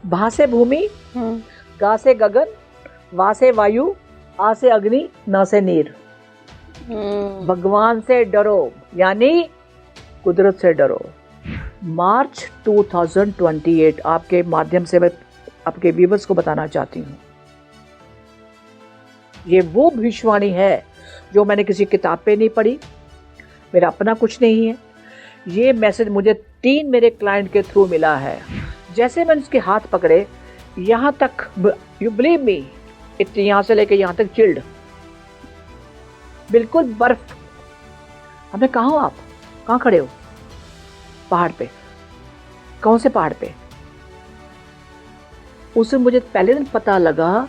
भा से भूमि, गा से गगन, वा से वायु, आ से अग्नि, न से नीर। भगवान से डरो यानी कुदरत से डरो। मार्च 2028 आपके माध्यम से मैं आपके व्यूअर्स को बताना चाहती हूँ, ये वो भविष्यवाणी है जो मैंने किसी किताब पे नहीं पढ़ी, मेरा अपना कुछ नहीं है। ये मैसेज मुझे 3 मेरे क्लाइंट के थ्रू मिला है। जैसे मैंने उसके हाथ पकड़े, यहाँ तक, यू बिलीव मी, इतने यहाँ से लेके यहाँ तक चिल्ड, बिल्कुल बर्फ। हमें कहाँ हो आप, कहाँ खड़े हो? पहाड़ पे। कौन से पहाड़ पे? उससे मुझे पहले दिन पता लगा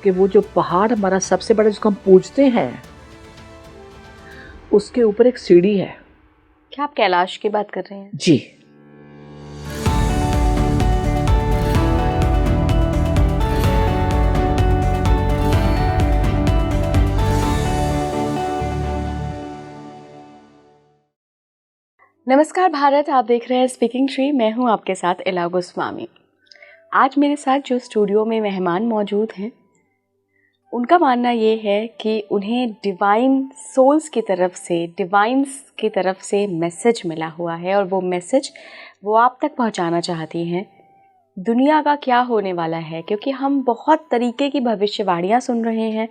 कि वो जो पहाड़ हमारा सबसे बड़ा जिसको हम पूजते हैं, उसके ऊपर एक सीढ़ी है। क्या आप कैलाश की बात कर रहे हैं? जी। नमस्कार भारत, आप देख रहे हैं स्पीकिंग ट्री। मैं हूं आपके साथ इला गोस्वामी। आज मेरे साथ जो स्टूडियो में मेहमान मौजूद हैं, उनका मानना ये है कि उन्हें डिवाइन सोल्स की तरफ से, डिवाइन्स की तरफ से मैसेज मिला हुआ है, और वो मैसेज वो आप तक पहुंचाना चाहती हैं। दुनिया का क्या होने वाला है, क्योंकि हम बहुत तरीके की भविष्यवाणियाँ सुन रहे हैं।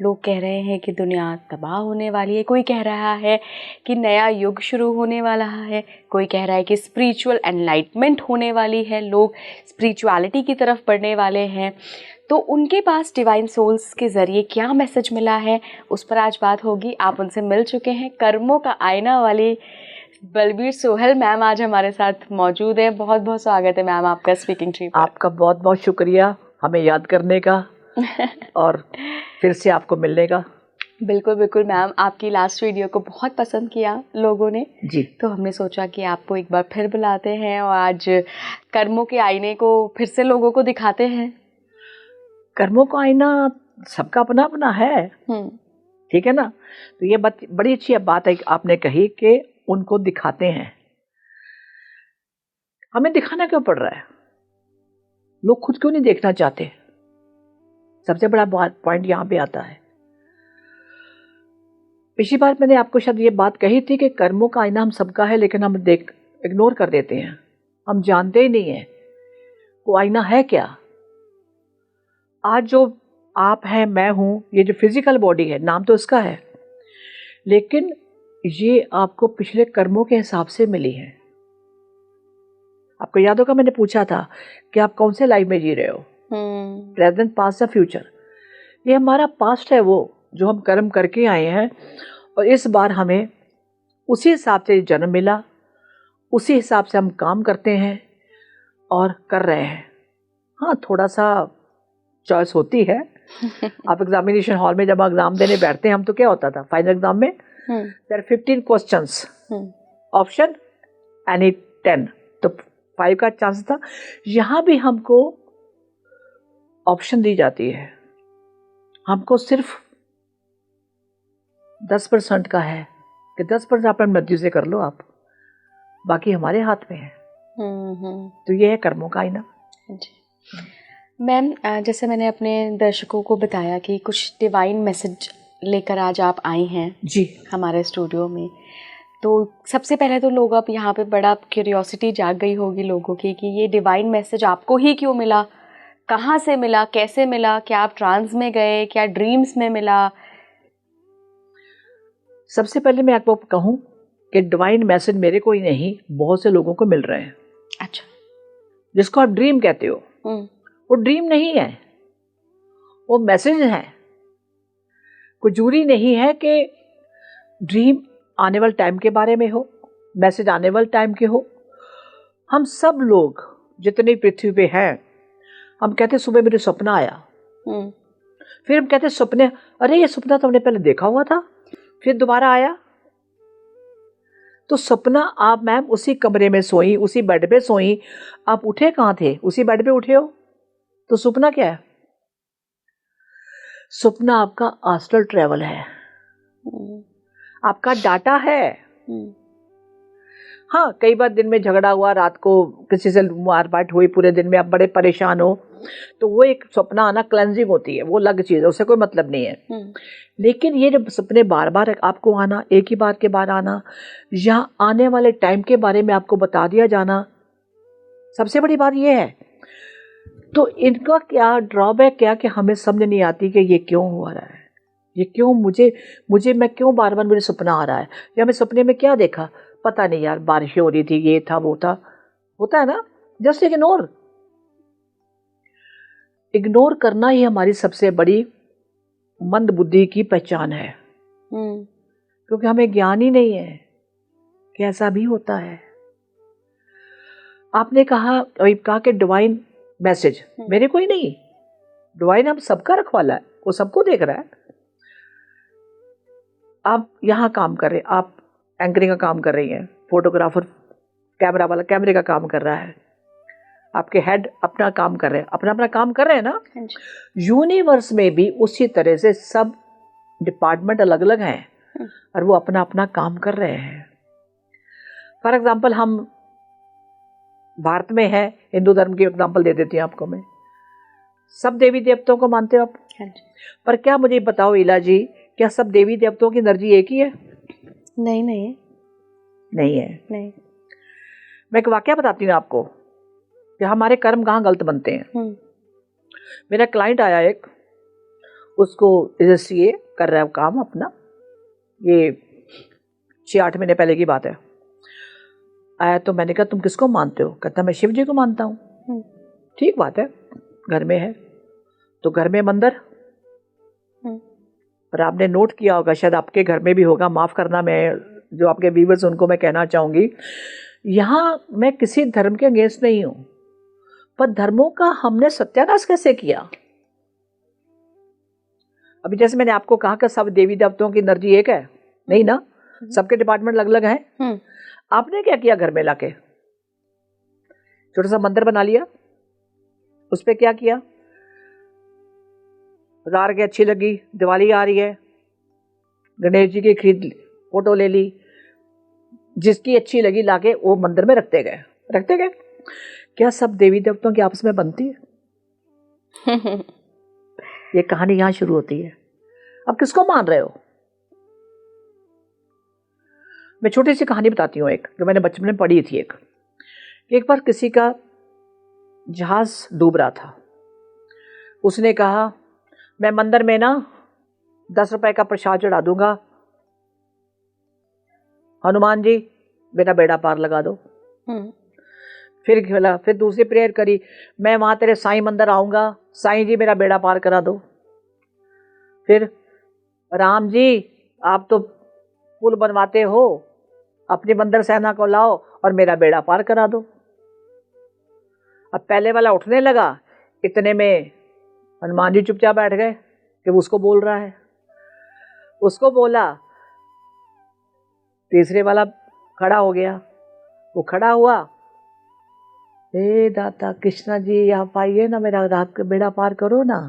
लोग कह रहे हैं कि दुनिया तबाह होने वाली है, कोई कह रहा है कि नया युग शुरू होने वाला है, कोई कह रहा है कि स्पिरिचुअल एनलाइटमेंट होने वाली है, लोग स्पिरिचुअलिटी की तरफ बढ़ने वाले हैं। तो उनके पास डिवाइन सोल्स के ज़रिए क्या मैसेज मिला है, उस पर आज बात होगी। आप उनसे मिल चुके हैं। कर्मों का आईना वाली बलबीर सोहल मैम आज हमारे साथ मौजूद है। बहुत बहुत स्वागत है मैम आपका स्पीकिंग ट्री पर। आपका बहुत बहुत शुक्रिया हमें याद करने का और फिर से आपको मिलने का। बिल्कुल बिल्कुल मैम, आपकी लास्ट वीडियो को बहुत पसंद किया लोगों ने जी। तो हमने सोचा कि आपको एक बार फिर बुलाते हैं और आज कर्मों के आईने को फिर से लोगों को दिखाते हैं। कर्मों का आईना सबका अपना अपना है, ठीक है ना। तो ये बड़ी अच्छी बात है आपने कही कि उनको दिखाते हैं। हमें दिखाना क्यों पड़ रहा है? लोग खुद क्यों नहीं देखना चाहते? सबसे बड़ा पॉइंट यहाँ पे आता है। पिछली बार मैंने आपको शायद ये बात कही थी कि कर्मों का आईना हम सबका है, लेकिन हम इग्नोर कर देते हैं। हम जानते ही नहीं है वो आईना है क्या। आज जो आप हैं, मैं हूं, ये जो फिजिकल बॉडी है, नाम तो इसका है, लेकिन ये आपको पिछले कर्मों के हिसाब से मिली है। आपको याद होगा मैंने पूछा था कि आप कौन से लाइफ में जी रहे हो, प्रेजेंट, पास्ट या फ्यूचर। ये हमारा पास्ट है, वो जो हम कर्म करके आए हैं, और इस बार हमें उसी हिसाब से जन्म मिला, उसी हिसाब से हम काम करते हैं और कर रहे हैं। हाँ, थोड़ा सा चॉइस होती है। आप एग्जामिनेशन हॉल में जब एग्जाम देने बैठते हैं हम, तो क्या होता था फाइनल एग्जाम में, देयर 15 क्वेश्चंस, ऑप्शन एनी 10, तो 5 का चांस था। यहाँ भी हमको ऑप्शन दी जाती है, हमको सिर्फ 10% का है कि 10% अपनी मर्जी से कर लो आप, बाकी हमारे हाथ में है। तो ये है कर्मों का आईना। मैम, जैसे मैंने अपने दर्शकों को बताया कि कुछ डिवाइन मैसेज लेकर आज आप आई हैं जी हमारे स्टूडियो में, तो सबसे पहले तो लोग, अब यहाँ पे बड़ा क्यूरियोसिटी जाग गई होगी लोगों की कि ये डिवाइन मैसेज आपको ही क्यों मिला, कहाँ से मिला, कैसे मिला, क्या आप ट्रांस में गए, क्या ड्रीम्स में मिला? सबसे पहले मैं आपको कहूँ कि डिवाइन मैसेज मेरे को ही नहीं, बहुत से लोगों को मिल रहे हैं। अच्छा। जिसको आप ड्रीम कहते हो, वो ड्रीम नहीं है, वो मैसेज है। कोई जरूरी नहीं है कि ड्रीम आने वाले टाइम के बारे में हो, मैसेज आने वाले टाइम के हो। हम सब लोग जितनी पृथ्वी पे हैं, हम कहते सुबह मेरे सपना आया, फिर हम कहते सपने, अरे ये सपना तो हमने पहले देखा हुआ था, फिर दोबारा आया। तो सपना, आप मैम उसी कमरे में सोई, उसी बेड पे सोई, आप उठे कहाँ थे? उसी बेड पे उठे हो। तो सपना क्या है? सपना आपका आस्ट्रल ट्रेवल है, आपका डाटा है। हाँ, कई बार दिन में झगड़ा हुआ, रात को किसी से मारपीट हुई, पूरे दिन में आप बड़े परेशान हो, तो वो एक सपना आना क्लेंजिंग होती है, वो अलग चीज़ है, उससे कोई मतलब नहीं है। लेकिन ये जब सपने बार बार आपको आना, एक ही बात के बाद आना, या आने वाले टाइम के बारे में आपको बता दिया जाना, सबसे बड़ी बात ये है। तो इनका क्या ड्रॉबैक क्या कि हमें समझ नहीं आती कि ये क्यों हो रहा है, ये क्यों मुझे मैं क्यों बार बार मुझे सपना आ रहा है, या मैं सपने में क्या देखा, पता नहीं यार, बारिश हो रही थी, ये था वो था, होता है ना। जस्ट इग्नोर करना ही हमारी सबसे बड़ी मंद बुद्धि की पहचान है। क्योंकि हमें ज्ञान ही नहीं है कि ऐसा भी होता है। आपने कहा कि डिवाइन मैसेज मेरे को ही नहीं, डिवाइन हम सबका रखवाला है, वो सबको देख रहा है। आप यहाँ काम कर रहे हैं, आप एंकरिंग का काम कर रही हैं, फोटोग्राफर कैमरा वाला कैमरे का काम कर रहा है, आपके हेड अपना काम कर रहे हैं, अपना अपना काम कर रहे हैं ना। यूनिवर्स में भी उसी तरह से सब डिपार्टमेंट अलग अलग हैं और वो अपना अपना काम कर रहे हैं। फॉर एग्जाम्पल हम भारत में है, हिंदू धर्म की एग्जाम्पल दे देती हूँ आपको मैं। सब देवी देवताओं को मानते हो आप? पर क्या मुझे बताओ इला जी, क्या सब देवी देवताओं की एनर्जी एक ही है? नहीं है। नहीं। मैं एक वाकया बताती हूँ आपको कि हमारे कर्म कहाँ गलत बनते हैं। मेरा क्लाइंट आया एक, उसको CA कर रहा है काम अपना, ये 6-8 महीने पहले की बात है। आया तो मैंने कहा तुम किसको मानते हो? कहता मैं शिव जी को मानता हूँ। ठीक बात है, घर में है तो घर में मंदिर। पर आपने नोट किया होगा, शायद आपके घर में भी होगा, माफ़ करना, मैं जो आपके व्यूअर्स उनको मैं कहना चाहूँगी, यहाँ मैं किसी धर्म के अगेंस्ट नहीं हूँ, पर धर्मों का हमने सत्यानाश कैसे किया? अभी जैसे मैंने आपको कहा कि सब देवी देवताओं की एनर्जी एक है, नहीं ना, सबके डिपार्टमेंट अलग अलग हैं। आपने क्या किया? घर में लाके छोटा सा मंदिर बना लिया, उस पर क्या किया, बाजार के अच्छी लगी, दिवाली आ रही है, गणेश जी की खरीद फोटो ले ली, जिसकी अच्छी लगी लाके वो मंदिर में रखते गए। क्या सब देवी देवताओं की आपस में बनती है? ये कहानी यहां शुरू होती है। अब किसको मान रहे हो? मैं छोटी सी कहानी बताती हूँ, एक जो मैंने बचपन में पढ़ी थी। एक बार किसी का जहाज डूब रहा था, उसने कहा मैं मंदिर में ना 10 रुपए का प्रसाद चढ़ा दूंगा, हनुमान जी मेरा बेड़ा पार लगा दो। फिर दूसरी प्रेयर करी, मैं वहां तेरे साईं मंदिर आऊंगा, साईं जी मेरा बेड़ा पार करा दो। फिर राम जी आप तो पुल बनवाते हो, अपनी मंदिर सेना को लाओ और मेरा बेड़ा पार करा दो। अब पहले वाला उठने लगा, इतने में हनुमान जी चुपचाप बैठ गए कि वो उसको बोल रहा है। उसको बोला, तीसरे वाला खड़ा हो गया, वो खड़ा हुआ, हे दाता कृष्णा जी आप आइए ना, मेरा रात का बेड़ा पार करो ना।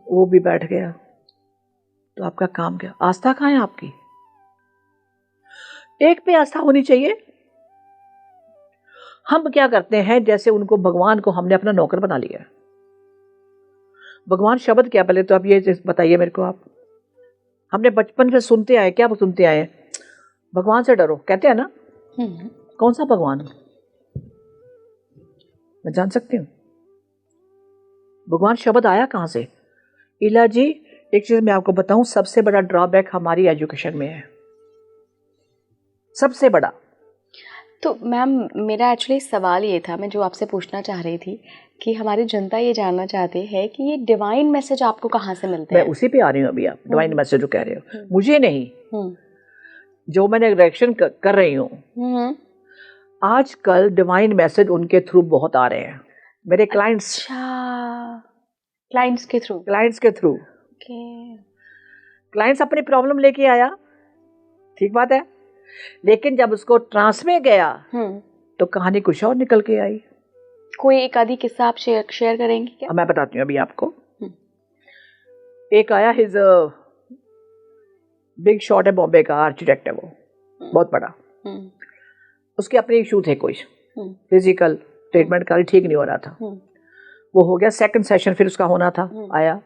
वो भी बैठ गया। तो आपका काम क्या? आस्था कहाँ है आपकी? एक पे आस्था होनी चाहिए। हम क्या करते हैं, जैसे उनको, भगवान को हमने अपना नौकर बना लिया। भगवान शब्द क्या, पहले तो आप ये बताइए मेरे को। आप, हमने बचपन से सुनते आए, क्या सुनते आए? भगवान से डरो, कहते हैं ना। कौन सा भगवान? मैं जान सकती हूँ भगवान शब्द आया कहाँ से? इला जी एक चीज मैं आपको बताऊं, सबसे बड़ा ड्रॉबैक हमारी एजुकेशन में है, सबसे बड़ा। तो मैम मेरा एक्चुअली सवाल ये था, मैं जो आपसे पूछना चाह रही थी कि हमारी जनता ये जानना चाहते हैं कि ये डिवाइन मैसेज आपको कहाँ से मिलते हैं? मैं उसी पे आ रही हूँ अभी। आप डिवाइन मैसेज जो कह रहे हो, मुझे नहीं, जो मैंने रिएक्शन कर रही हूँ, आजकल डिवाइन मैसेज उनके थ्रू बहुत आ रहे हैं, मेरे क्लाइंट्स। क्लाइंट्स के थ्रू क्लाइंट्स अपनी प्रॉब्लम लेके आया, ठीक बात है, लेकिन जब उसको ट्रांस में गया तो कहानी कुछ और निकल के आई। कोई एक आधी किस्सा आप शेयर करेंगे क्या? मैं बताती हूँ अभी आपको। एक आया, हिज बिग शॉट है, बॉम्बे का आर्किटेक्ट है वो, बहुत बड़ा। उसके अपने इशू थे कुछ, फिजिकल ट्रीटमेंट का ठीक नहीं हो रहा था। वो हो गया, सेकंड सेशन फिर उसका होना था, आया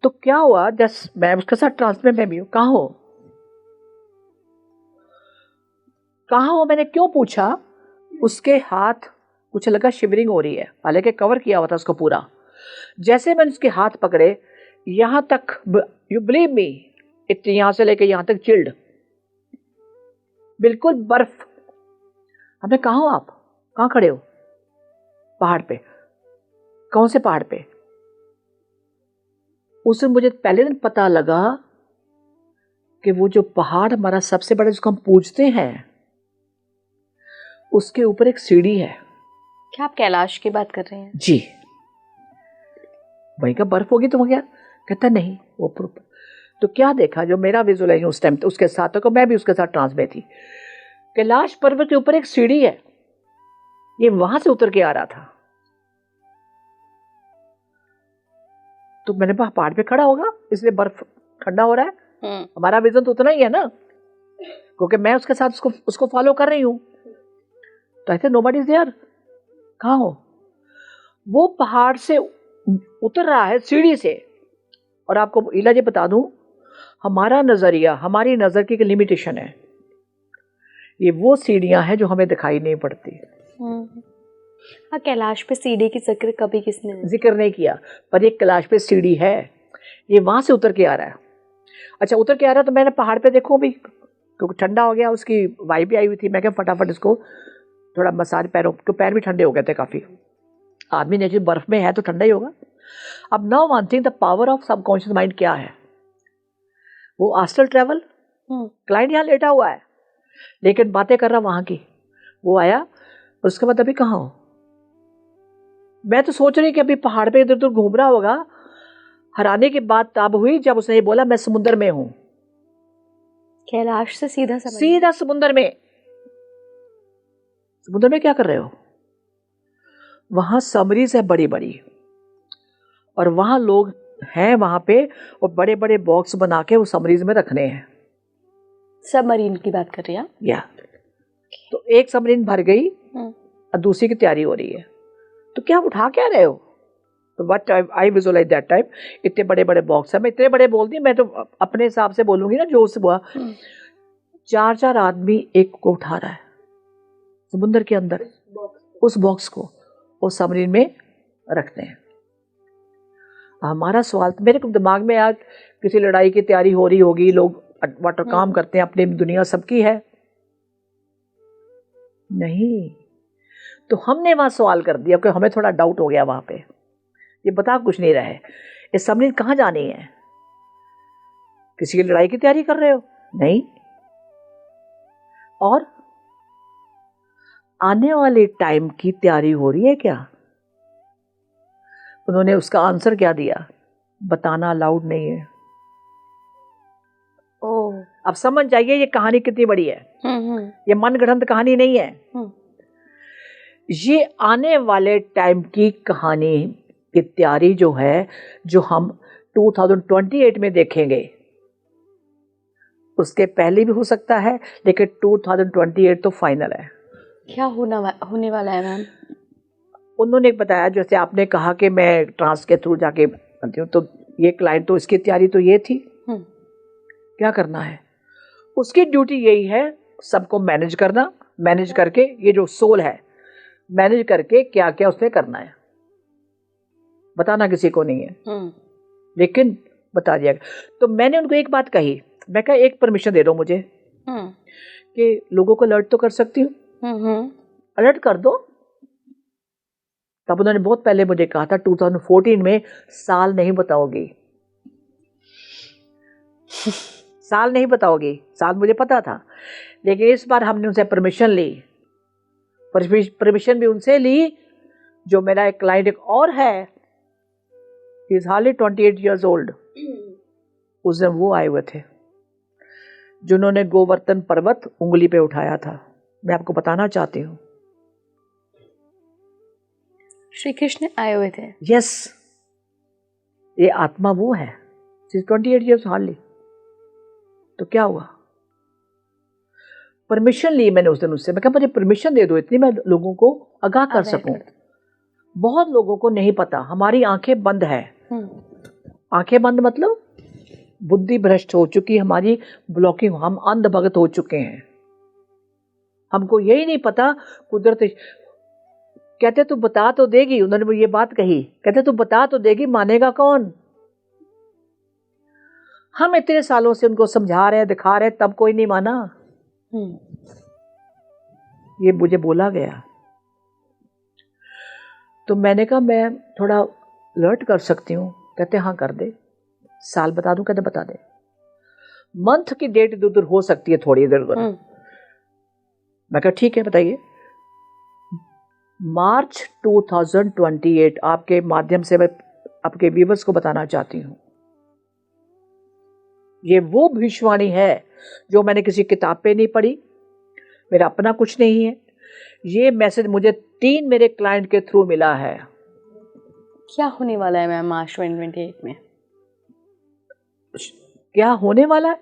तो क्या हुआ, जस्ट मैं उसके साथ ट्रांसफर में भी हूँ, कहाँ हो मैंने क्यों पूछा, उसके हाथ कुछ लगा शिवरिंग हो रही है, हालांकि कवर किया हुआ था उसको पूरा। जैसे मैंने उसके हाथ पकड़े, यहां तक, यू बिलीव मी, इतने यहां से लेके यहां तक चिल्ड, बिल्कुल बर्फ। हमने कहा हो आप, कहाँ खड़े हो? पहाड़ पे। कौन से पहाड़ पे? उस दिन मुझे पहले दिन पता लगा कि वो जो पहाड़ हमारा सबसे बड़ा जिसको हम पूजते हैं, उसके ऊपर एक सीढ़ी है। क्या आप कैलाश की बात कर रहे हैं? जी। वहीं का बर्फ होगी तो वो क्या कहता, नहीं वो प्रूफ। तो क्या देखा, जो मेरा विजुअलाइजेशन उस टाइम उसके साथ, तो मैं भी उसके साथ ट्रांस में थी। कैलाश पर्वत के ऊपर एक सीढ़ी है, ये वहां से उतर के आ रहा था। तो मैंने कहा पहाड़ पे खड़ा होगा इसलिए बर्फ ठंडा हो रहा है। हमारा विजन तो उतना ही है ना, क्योंकि मैं उसके साथ उसको फॉलो कर रही हूं। तो ऐसे नोबडी इज देयर। कहाँ हो? वो पहाड़ से उतर रहा है सीढ़ी से। और आपको इला जी बता दूं, हमारा नजरिया, हमारी नजर की एक लिमिटेशन है। ये वो सीढ़ियां हैं जो हमें दिखाई नहीं पड़ती। हाँ, कैलाश पे सीढ़ी की जिक्र नहीं किया, पर एक कैलाश पे सीढ़ी है, ये वहां से उतर के आ रहा है। अच्छा, उतर के आ रहा है तो मैंने पहाड़ पे देखो भी, क्योंकि ठंडा हो गया, उसकी वाइब भी आई हुई थी। मैं क्या फटाफट इसको थोड़ा मसाज, पैरों के पैर भी ठंडे हो गए थे काफी। आदमी ने जो बर्फ में है तो ठंडा ही होगा। अब now one thing, the power of subconscious mind क्या है। वो आस्ट्रल ट्रेवल, क्लाइंट यहाँ लेटा हुआ है लेकिन बातें कर रहा वहां की। वो आया और उसके बाद अभी कहाँ हो? मैं तो सोच रही कि अभी पहाड़ पे इधर उधर घूम रहा होगा। हराने की बात तब हुई जब उसने बोला मैं समुद्र में हूं। कैलाश से सीधा समुद्र में। समुद्र में क्या कर रहे हो? वहां समरीज है बड़ी बड़ी, और वहां लोग हैं वहां पे, और बड़े बड़े बॉक्स बना के वो समरीज में रखने हैं। सबमरीन की बात कर रही हैं? या तो एक सबमरीन भर गई और दूसरी की तैयारी हो रही है। तो क्या उठा क्या रहे हो? तो what I visualize that time, इतने बड़े बड़े बॉक्स है। मैं इतने बड़े बोल दिए, मैं तो अपने हिसाब से बोलूंगी ना जो उससे हुआ। 4 आदमी एक को उठा रहा है समुद्र के अंदर, उस बॉक्स को वो सबमरीन में रखते हैं। हमारा सवाल मेरे को दिमाग में आज, किसी लड़ाई की तैयारी हो रही होगी, लोग वाटर काम करते हैं, अपनी दुनिया सबकी है। नहीं, तो हमने वहां सवाल कर दिया, क्योंकि हमें थोड़ा डाउट हो गया वहां पे। ये बता कुछ नहीं रहे, ये सबमरीन कहाँ जानी है? किसी की लड़ाई की तैयारी कर रहे हो? नहीं। और आने वाले टाइम की तैयारी हो रही है क्या? उन्होंने उसका आंसर क्या दिया? बताना अलाउड नहीं है। ओह, अब समझ जाइए ये कहानी कितनी बड़ी है। ये मनगढ़ंत कहानी नहीं है। ये आने वाले टाइम की कहानी की तैयारी जो है, जो हम 2028 में देखेंगे। उसके पहले भी हो सकता है, लेकिन 2028 तो फाइनल है। क्या होने वाला है मैम? उन्होंने बताया, जैसे आपने कहा कि मैं ट्रांस के थ्रू जाके करती हूँ, तो ये क्लाइंट, तो इसकी तैयारी तो ये थी। क्या करना है? उसकी ड्यूटी यही है, सबको मैनेज करना, मैनेज करके ये जो सोल है, मैनेज करके क्या क्या उसने करना है, बताना किसी को नहीं है, लेकिन बता दिया। तो मैंने उनको एक बात कही, मैं कहा एक परमिशन दे दो मुझे कि लोगों को अलर्ट तो कर सकती हूँ, अलर्ट कर दो। तब उन्होंने बहुत पहले मुझे कहा था 2014 में, साल नहीं बताओगी, साल नहीं बताओगी। साल मुझे पता था, लेकिन इस बार हमने उनसे परमिशन ली। परमिशन भी उनसे ली जो मेरा एक क्लाइंट एक और है, he is hardly 28 years old। उस दिन वो आए हुए थे जिन्होंने गोवर्धन पर्वत उंगली पे उठाया था। मैं आपको बताना चाहती हूँ, श्री कृष्ण आए हुए थे। यस, ये आत्मा वो है, 28 years हार्डली। तो क्या हुआ? परमिशन ली मैंने उस दिन उससे, मैं कहा मुझे परमिशन दे दो इतनी, मैं लोगों को आगाह कर सकूं। बहुत लोगों को नहीं पता, हमारी आंखें बंद है। आंखें बंद मतलब बुद्धि भ्रष्ट हो चुकी, हमारी ब्लॉकिंग, हम अंधभगत हो चुके हैं। हमको यही नहीं पता कुदरत। कहते तू बता तो देगी, उन्होंने ये बात कही, कहते तू बता तो देगी, मानेगा कौन? हम इतने सालों से उनको समझा रहे हैं, दिखा रहे हैं, तब कोई नहीं माना। ये मुझे बोला गया तो मैंने कहा मैं थोड़ा अलर्ट कर सकती हूँ। कहते हाँ कर दे, साल बता दूं? कहते बता दे। मंथ की डेट इधर उधर हो सकती है, थोड़ी इधर उधर। मैं कहा ठीक है बताइए। मार्च 2028 आपके माध्यम से मैं आपके व्यूअर्स को बताना चाहती हूँ, ये वो भविष्यवाणी है जो मैंने किसी किताब पे नहीं पढ़ी, मेरा अपना कुछ नहीं है। ये मैसेज मुझे 3 मेरे क्लाइंट के थ्रू मिला है। क्या होने वाला है मैम मार्च 2028 में? क्या होने वाला है?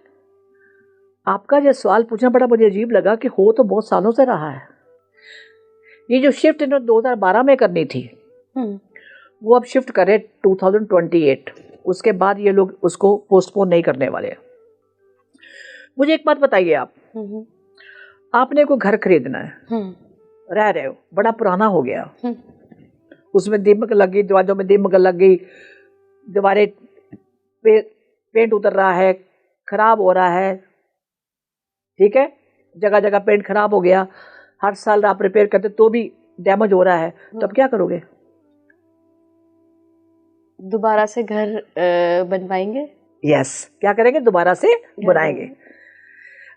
आपका जो सवाल पूछना बड़ा मुझे अजीब लगा कि हो तो बहुत सालों से रहा है। ये जो शिफ्ट इन्होंने 2012 में करनी थी, वो अब शिफ्ट करे 2028। उसके बाद ये लोग उसको पोस्टपोन नहीं करने वाले। मुझे एक बात बताइए, आपने कोई घर खरीदना है, रह रहे हो, बड़ा पुराना हो गया, उसमें दीमक लग गई, दरवाजों में दीमक लग गई, दीवारें पे पेंट उतर रहा है, खराब हो रहा है, ठीक है, जगह जगह पेंट खराब हो गया, हर साल आप रिपेयर करते तो भी डैमेज हो रहा है, तो अब क्या करोगे? दोबारा से घर बनवाएंगे। यस, क्या करेंगे? दोबारा से बनाएंगे।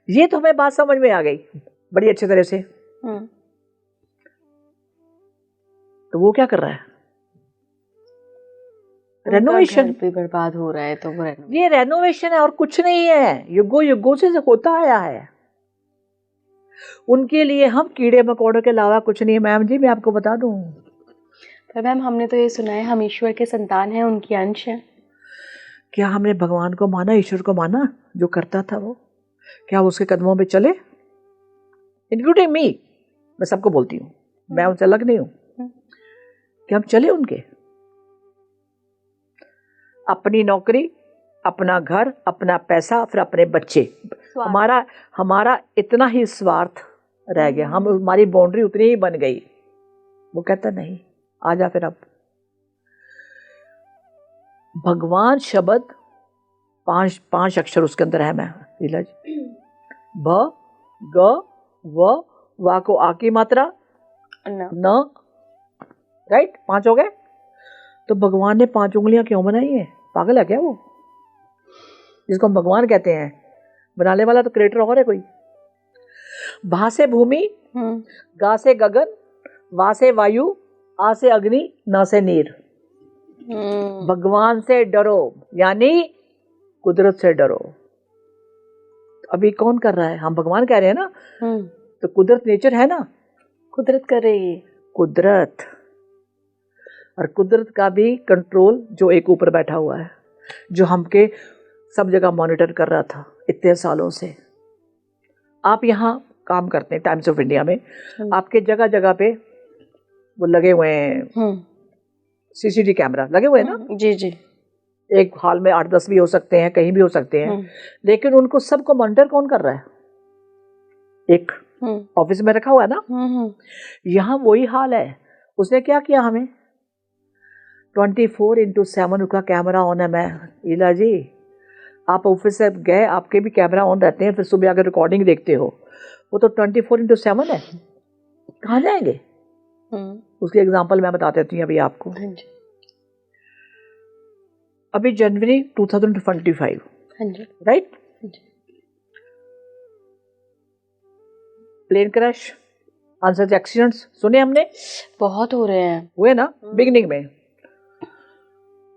ये तो हमें बात समझ में आ गई बड़ी अच्छी तरह से। तो वो क्या कर रहा है? रेनोवेशन भी बर्बाद हो रहा है, तो वो ये रेनोवेशन है और कुछ नहीं है, युगों युगों से होता आया है। उनके लिए हम कीड़े मकोड़ों के अलावा कुछ नहीं है मैम जी, मैं आपको बता दूं। पर मैम हमने तो ये सुना है हम ईश्वर के संतान हैं, उनकी अंश हैं। क्या हमने भगवान को माना, ईश्वर को माना? जो करता था वो, क्या उसके कदमों पे चले? इंक्लूडिंग मी, मैं सबको बोलती हूँ, मैं उनसे अलग नहीं हूँ। क्या हम चले उनके? अपनी नौकरी, अपना घर, अपना पैसा, फिर अपने बच्चे, हमारा इतना ही स्वार्थ रह गया। हम हमारी बाउंड्री उतनी ही बन गई। वो कहता नहीं, आ जा फिर। अब भगवान शब्द 5 अक्षर उसके अंदर है। मैं लीला जी, ब ग व वा को आ की मात्रा न, राइट, 5 हो गए। तो भगवान ने 5 उंगलियां क्यों बनाई है? पागल है क्या वो? जिसको हम भगवान कहते हैं, बनाने वाला तो क्रिएटर और है कोई। भा से भूमि, गा से गगन, वा से वायु, आ से अग्नि, न से नीर। भगवान से डरो, यानी कुदरत से डरो। अभी कौन कर रहा है? हम भगवान कह रहे हैं ना, तो कुदरत नेचर है ना, कुदरत कर रही है। कुदरत, और कुदरत का भी कंट्रोल जो एक ऊपर बैठा हुआ है, जो हमके सब जगह मॉनिटर कर रहा था इतने सालों से। आप यहाँ काम करते हैं टाइम्स ऑफ इंडिया में, आपके जगह जगह पे वो लगे हुए हैं, सीसीटीवी कैमरा लगे हुए हैं ना? जी जी। एक हॉल में 8-10 भी हो सकते हैं, कहीं भी हो सकते हैं, लेकिन उनको सबको मॉनिटर कौन कर रहा है? एक ऑफिस में रखा हुआ है ना। यहाँ वही हाल है। उसने क्या किया, हमें 24/7 उसका कैमरा ऑन है। मैं लीला जी, आप ऑफिस से गए, आपके भी कैमरा ऑन रहते हैं, फिर सुबह अगर रिकॉर्डिंग देखते हो, वो तो 24/7 है। कहाँ जाएंगे? उसकी एग्जांपल मैं बता देती हूँ अभी आपको। अभी जनवरी 2025, राइट, प्लेन क्रैश, अनसर्च एक्सीडेंट्स सुने हमने, बहुत हो रहे हैं, हुए ना बिगिनिंग में।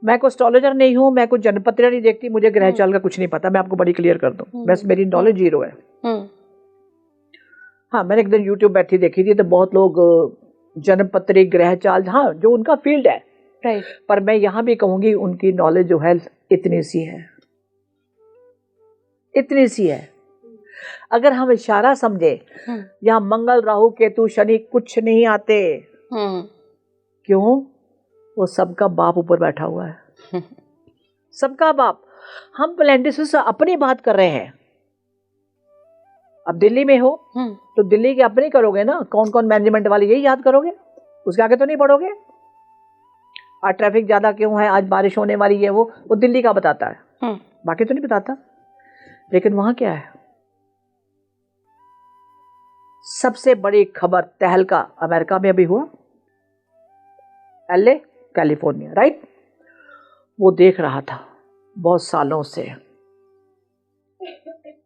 मैं कोई एस्ट्रोलॉजर नहीं हूँ, मैं कोई जनपत्रियां नहीं देखती, मुझे ग्रह चाल का कुछ नहीं पता, मैं आपको बड़ी क्लियर कर दूं। बस मेरी नॉलेज 0 है। हाँ, मैंने एक दिन यूट्यूब बैठी देखी थी, तो बहुत लोग जनपत्री, ग्रह चाल, हाँ जो उनका फील्ड है, राइट, पर मैं यहाँ भी कहूँगी उनकी नॉलेज जो है इतनी सी है, इतनी सी है। अगर हम इशारा समझे, यहाँ मंगल राहु केतु शनि कुछ नहीं आते। क्यों? वो सबका बाप ऊपर बैठा हुआ है। सबका बाप। हम प्लेनेटरी से अपनी बात कर रहे हैं। अब दिल्ली में हो तो दिल्ली के अपने करोगे ना, कौन कौन मैनेजमेंट वाले, यही याद करोगे, उसके आगे तो नहीं बढ़ोगे। आज ट्रैफिक ज्यादा क्यों है, आज बारिश होने वाली है, वो दिल्ली का बताता है, बाकी तो नहीं बताता। लेकिन वहां क्या है? सबसे बड़ी खबर तहलका अमेरिका में अभी हुआ, LA कैलिफोर्निया, राइट। वो देख रहा था बहुत सालों से।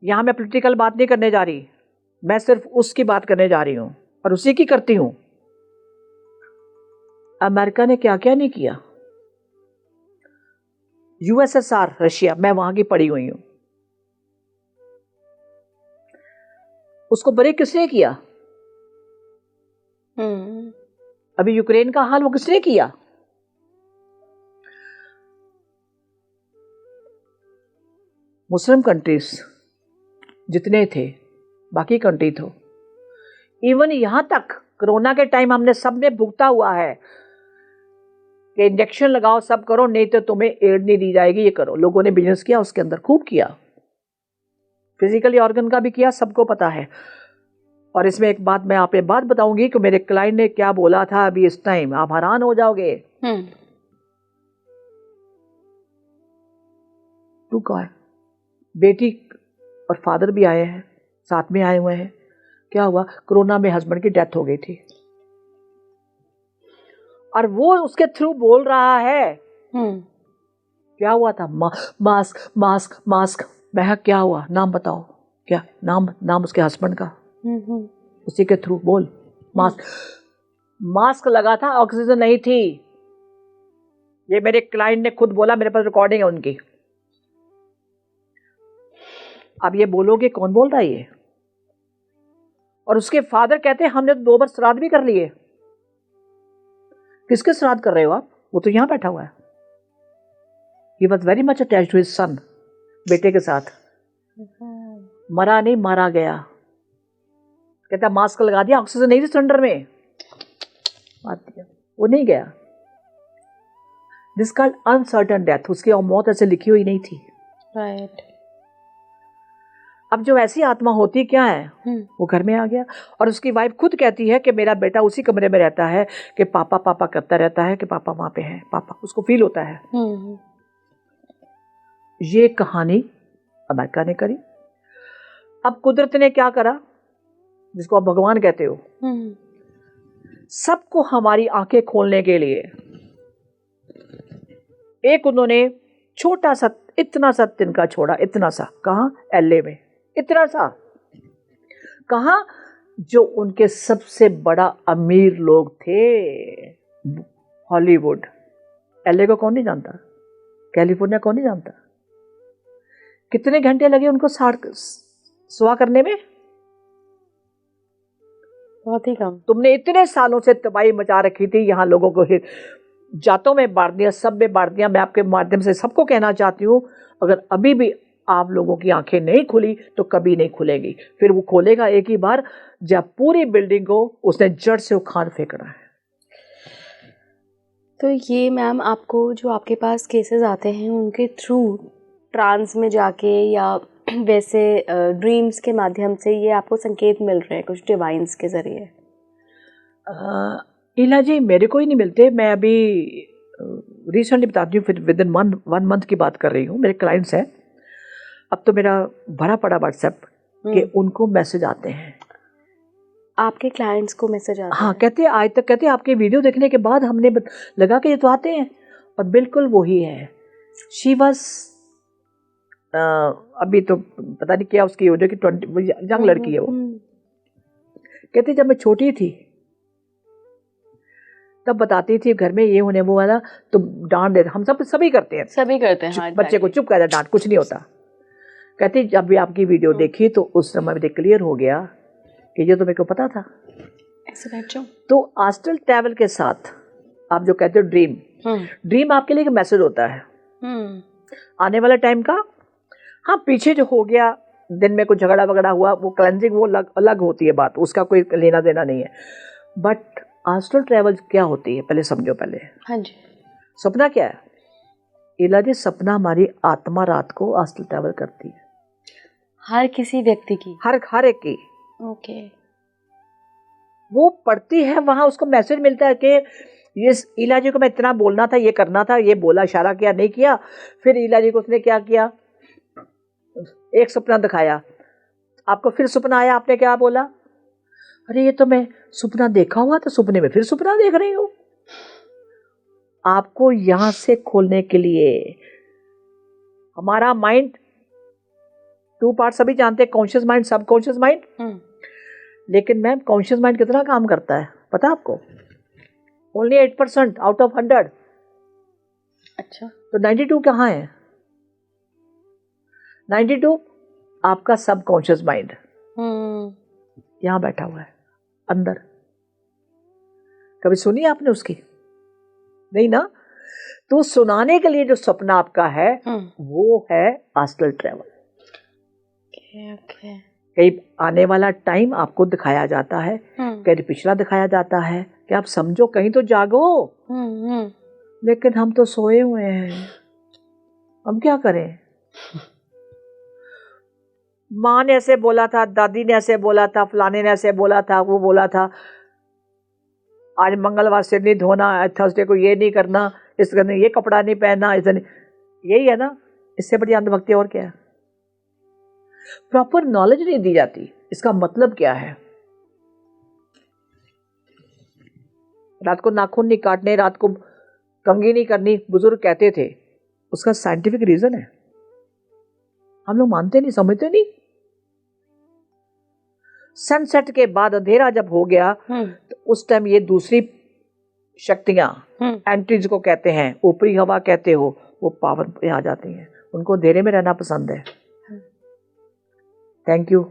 यहां मैं पॉलिटिकल बात नहीं करने जा रही, मैं सिर्फ उसकी बात करने जा रही हूं और उसी की करती हूं। अमेरिका ने क्या क्या नहीं किया। USSR, रशिया, मैं वहां की पड़ी हुई हूं, उसको ब्रेक किसने किया? अभी यूक्रेन का हाल वो किसने किया? मुस्लिम कंट्रीज जितने थे, बाकी कंट्री तो इवन यहां तक कोरोना के टाइम हमने सबने भुगता हुआ है कि इंजेक्शन लगाओ, सब करो, नहीं तो तुम्हें एड नहीं दी जाएगी, ये करो। लोगों ने बिजनेस किया उसके अंदर, खूब किया, फिजिकली ऑर्गन का भी किया, सबको पता है। और इसमें एक बात मैं आप ये बात बताऊंगी कि मेरे क्लाइंट ने क्या बोला था अभी इस टाइम, आप हैरान हो जाओगे। तू कौन है? बेटी और फादर भी आए हैं, साथ में आए हुए हैं। क्या हुआ? कोरोना में हस्बैंड की डेथ हो गई थी और वो उसके थ्रू बोल रहा है क्या हुआ था? Mask mask mask. मैं क्या हुआ? नाम बताओ। क्या नाम उसके हस्बैंड का, उसी के थ्रू बोल। मास्क लगा था, ऑक्सीजन नहीं थी। ये मेरे क्लाइंट ने खुद बोला, मेरे पास रिकॉर्डिंग है उनकी। अब ये बोलोगे कौन बोल रहा है ये? और उसके फादर कहते हैं हमने तो 2 बार श्राद्ध भी कर लिए। किसके श्राद्ध कर रहे हो आप? वो तो यहां बैठा हुआ है। He was very much attached to his son, बेटे के साथ। मरा नहीं, मारा गया। कहता मास्क लगा दिया, ऑक्सीजन नहीं थी सिलेंडर में, मार दिया, वो नहीं गया। This called uncertain death. उसकी मौत ऐसे लिखी हुई नहीं थी, राइट। अब जो ऐसी आत्मा होती क्या है, वो घर में आ गया। और उसकी वाइफ खुद कहती है कि मेरा बेटा उसी कमरे में रहता है कि पापा पापा करता रहता है, कि पापा वहां पे है, पापा, उसको फील होता है। ये कहानी अमेरिका ने करी। अब कुदरत ने क्या करा, जिसको आप भगवान कहते हो, सबको हमारी आंखें खोलने के लिए एक उन्होंने छोटा सा, इतना सा तिनका छोड़ा, इतना सा। कहाँ? LA में, इतना सा। कहाँ? जो उनके सबसे बड़ा अमीर लोग थे, हॉलीवुड। LA को कौन नहीं जानता? कैलिफोर्निया कौन नहीं जानता? कितने घंटे लगे उनको सुआ करने में? बहुत ही कम। तुमने इतने सालों से तबाही मचा रखी थी, यहाँ लोगों को जातों में बांट दिया, सब में बांट दिया। मैं आपके माध्यम से सबको कहना चाहती हूँ, अगर अभी भी आप लोगों की आंखें नहीं खुली तो कभी नहीं खुलेगी। फिर वो खोलेगा एक ही बार, जब पूरी बिल्डिंग को उसने जड़ से उखाड़ फेंकना है। तो ये मैम, आपको जो आपके पास केसेस आते हैं उनके थ्रू ट्रांस में जाके या वैसे ड्रीम्स के माध्यम से ये आपको संकेत मिल रहे हैं कुछ डिवाइन्स के जरिए? इला जी, मेरे को ही नहीं मिलते। मैं अभी रिसेंटली बताती हूँ, फिर विद इन 1 मंथ की बात कर रही हूँ। मेरे क्लाइंट्स हैं, अब तो मेरा भरा पड़ा व्हाट्सएप कि उनको मैसेज आते हैं। आपके क्लाइंट्स को मैसेज आते हैं? हाँ, कहते हैं आज तक, कहते हैं आपके वीडियो देखने के बाद हमने लगा कि ये तो आते हैं, और बिल्कुल वही है। शी वाज अभी तो पता नहीं क्या उसकी एज, कि 20, यंग लड़की है वो। कहती जब मैं छोटी थी तब बताती थी घर में ये होने वो वाला, तो डांट देते। हम सभी करते हैं, हाँ, बच्चे को चुप कर डांट, कुछ नहीं होता। कहती जब भी आपकी वीडियो देखी तो उस समय मुझे क्लियर हो गया कि ये तो मेरे को पता था। तो आस्ट्रल ट्रैवल के साथ आप जो कहते हो ड्रीम आपके लिए एक मैसेज होता है आने वाला टाइम का। हाँ, पीछे जो हो गया दिन में कुछ झगड़ा वगड़ा हुआ, वो क्लेंजिंग वो अलग होती है बात, उसका कोई लेना देना नहीं है। बट आस्ट्रल ट्रैवल क्या होती है पहले समझो पहले। हाँ जी। सपना क्या है? इला जी, सपना हमारी आत्मा रात को आस्ट्रल ट्रैवल करती है, हर किसी व्यक्ति की, हर एक की। ओके। वो पढ़ती है वहां, उसको मैसेज मिलता है कि ये इला जी को मैं इतना बोलना था, ये करना था, ये बोला, इशारा किया, नहीं किया। फिर इला जी को उसने क्या किया, एक सपना दिखाया आपको, फिर सपना आया, आपने क्या बोला, अरे ये तो मैं सपना देखा हुआ था, सपने में फिर सपना देख रही हूँ। आपको यहां से खोलने के लिए हमारा माइंड 2 पार्ट सभी जानते हैं, कॉन्शियस माइंड, सब कॉन्शियस माइंड। लेकिन मैम कॉन्शियस माइंड कितना काम करता है पता है आपको? Only 8% out of 100। अच्छा, तो 92 कहाँ है? 92 आपका सब कॉन्शियस माइंड यहां बैठा हुआ है अंदर। कभी सुनी आपने उसकी? नहीं ना। तो सुनाने के लिए जो सपना आपका है वो है आस्ट्रल ट्रैवल। कहीं आने वाला टाइम आपको दिखाया जाता है, कहीं पिछला दिखाया जाता है कि आप समझो, कहीं तो जागो। लेकिन हम तो सोए हुए हैं, हम क्या करें? माँ ने ऐसे बोला था, दादी ने ऐसे बोला था, फलाने ने ऐसे बोला था, वो बोला था, आज मंगलवार सिर नहीं धोना, थर्सडे को ये नहीं करना, इस करने ये कपड़ा नहीं पहनना, यही है ना। इससे बड़ी अंधभक्ति और क्या है? प्रॉपर नॉलेज नहीं दी जाती। इसका मतलब क्या है? रात को नाखून नहीं काटने, रात को कंघी नहीं करनी, बुजुर्ग कहते थे, उसका साइंटिफिक रीजन है। हम लोग मानते नहीं, समझते नहीं। सनसेट के बाद अंधेरा जब हो गया तो उस टाइम ये दूसरी शक्तियां, एंट्रीज को कहते हैं, ऊपरी हवा कहते हो, वो पावर पे आ जाती हैं। उनको अंधेरे में रहना पसंद है। Thank you.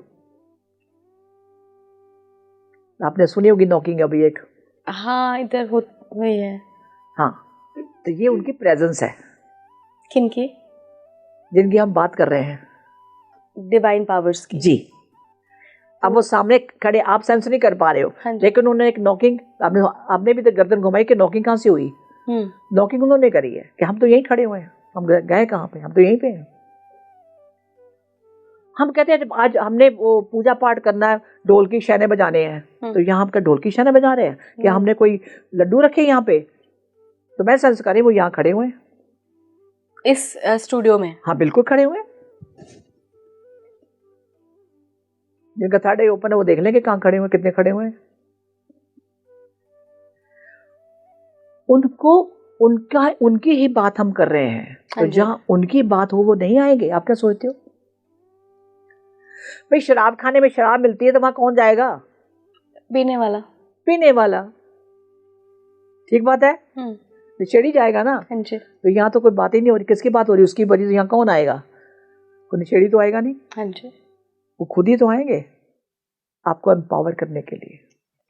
आपने सुनी होगी नॉकिंग अभी एक। हाँ, इधर हुई है। हाँ, तो ये उनकी प्रेजेंस है। किनकी? जिनकी हम बात कर रहे हैं, डिवाइन पावर्स की। जी। अब वो सामने खड़े, आप सेंस नहीं कर पा रहे हो। हाँ, लेकिन उन्होंने एक नॉकिंग, आपने भी तो गर्दन घुमाई कि नॉकिंग कहाँ से हुई? नॉकिंग उन्होंने करी है कि हम तो यहीं खड़े हुए हैं, हम गए कहाँ पे? हम तो यहीं पे हैं। हम कहते हैं जब आज हमने वो पूजा पाठ करना है, ढोल की शैने बजाने हैं, तो यहाँ हम ढोल की शैने बजा रहे हैं कि हमने कोई लड्डू रखे यहाँ पे? तो मैं सेंस करी वो यहाँ खड़े हुए हैं इस स्टूडियो में। हाँ, बिल्कुल खड़े हुए हैं। जिनका थर्ड आई ओपन है वो देख लेंगे कहाँ खड़े हुए, कितने खड़े हुए हैं। उनको उनकी ही बात हम कर रहे हैं। तो जहाँ उनकी बात हो वो नहीं आएंगे। आप क्या सोचते हो? भाई शराब खाने में शराब मिलती है तो वहां कौन जाएगा? पीने वाला। ठीक बात है। निचेड़ी जाएगा ना। तो यहाँ तो कोई बात ही नहीं हो रही। किसकी बात हो रही? उसकी वजह से यहाँ कौन आएगा? कोई निचेड़ी तो आएगा नहीं। वो खुद ही तो आएंगे आपको एम्पावर करने के लिए।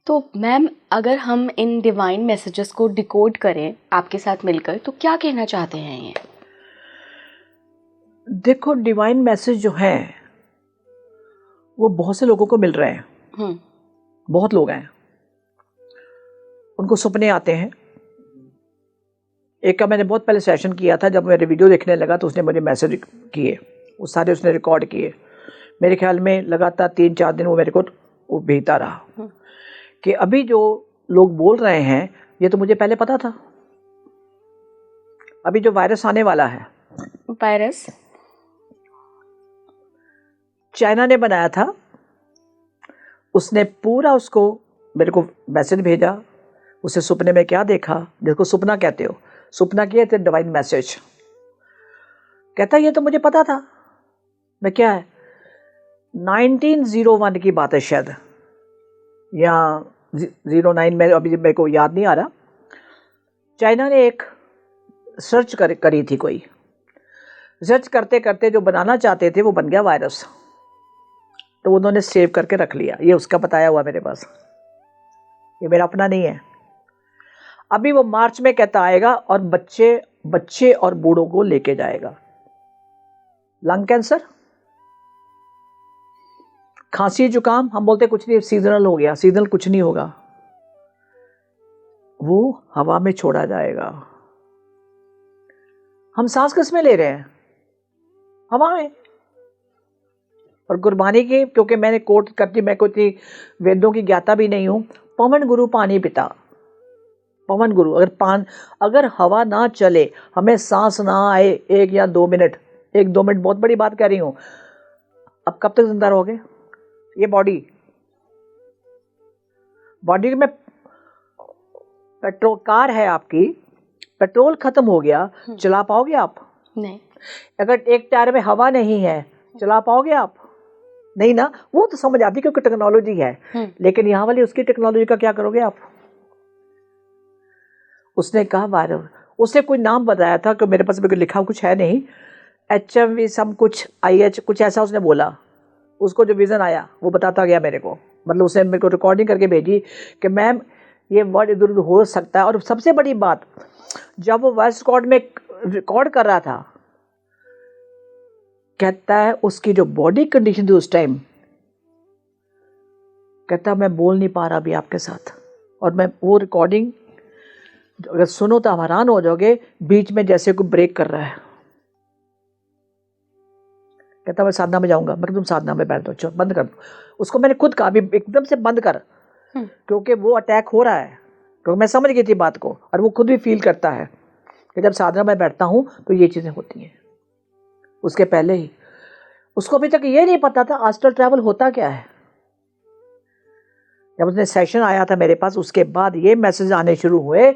तो मैम, अगर हम इन डिवाइन मैसेजेस को डिकोड करें आपके साथ मिलकर, तो क्या कहना चाहते हैं ये? देखो, डिवाइन मैसेज जो हैं वो बहुत से लोगों को मिल रहे हैं। बहुत लोग हैं, उनको सपने आते हैं। एक का मैंने बहुत पहले सेशन किया था, जब मेरे वीडियो देखने लगा तो उसने मुझे मैसेज किए, वो सारे उसने रिकॉर्ड किए। मेरे ख्याल में लगातार 3-4 दिन वो मेरे को वो भेजता रहा कि अभी जो लोग बोल रहे हैं ये तो मुझे पहले पता था। अभी जो वायरस आने वाला है, वायरस चाइना ने बनाया था, उसने पूरा उसको मेरे को मैसेज भेजा। उसे सपने में क्या देखा, जिसको सपना कहते हो, सपना किए थे डिवाइन मैसेज। कहता ये तो मुझे पता था। मैं क्या है, 1901 की बात है शायद, या 09 में, अभी मेरे को याद नहीं आ रहा। चाइना ने एक सर्च करी थी, कोई सर्च करते करते जो बनाना चाहते थे वो बन गया वायरस। तो उन्होंने सेव करके रख लिया। ये उसका बताया हुआ मेरे पास, ये मेरा अपना नहीं है। अभी वो मार्च में कहता आएगा और बच्चे और बूढ़ों को लेके जाएगा। लंग कैंसर, खांसी जुकाम हम बोलते कुछ नहीं, सीजनल हो गया, सीजनल कुछ नहीं होगा, वो हवा में छोड़ा जाएगा। हम सांस किस में ले रहे हैं? हवा में। और गुरबानी की, क्योंकि मैंने कोट करती, मैं कोई वेदों की ज्ञाता भी नहीं हूं, पवन गुरु पानी पिता, पवन गुरु। अगर हवा ना चले, हमें सांस ना आए 1 या 2 मिनट, 1-2 मिनट बहुत बड़ी बात कह रही हूं, अब कब तक जिंदा रहोगे? ये बॉडी में पेट्रोल कार है आपकी, पेट्रोल खत्म हो गया, चला पाओगे आप? नहीं। अगर एक टायर में हवा नहीं है, चला पाओगे आप? नहीं ना। वो तो समझ आती क्योंकि टेक्नोलॉजी है, लेकिन यहाँ वाली उसकी टेक्नोलॉजी का क्या करोगे आप? उसने कहा वायरल, उसने कोई नाम बताया था कि मेरे पास भी लिखा कुछ है नहीं, HMV सम कुछ IH कुछ ऐसा उसने बोला। उसको जो विजन आया वो बताता गया मेरे को, मतलब उसने मेरे को रिकॉर्डिंग करके भेजी कि मैम ये वर्ड इधर उधर हो सकता है। और सबसे बड़ी बात, जब वो वॉइस रिकॉर्ड में रिकॉर्ड कर रहा था, कहता है उसकी जो बॉडी कंडीशन थी उस टाइम, कहता मैं बोल नहीं पा रहा अभी आपके साथ, और मैं वो रिकॉर्डिंग अगर सुनो तो हैरान हो जाओगे, बीच में जैसे कोई ब्रेक कर रहा है। कहता मैं साधना में जाऊंगा। मैं तुम साधना में बैठ दो, चलो बंद कर दो। उसको मैंने खुद कहा अभी एकदम से बंद कर, क्योंकि वो अटैक हो रहा है, क्योंकि मैं समझ गई थी बात को, और वो खुद भी फील करता है कि जब साधना में बैठता हूं तो ये चीजें होती हैं। उसके पहले ही उसको अभी तक ये नहीं पता था आस्ट्रल ट्रैवल होता क्या है। जब उसने सेशन आया था मेरे पास, उसके बाद ये मैसेज आने शुरू हुए,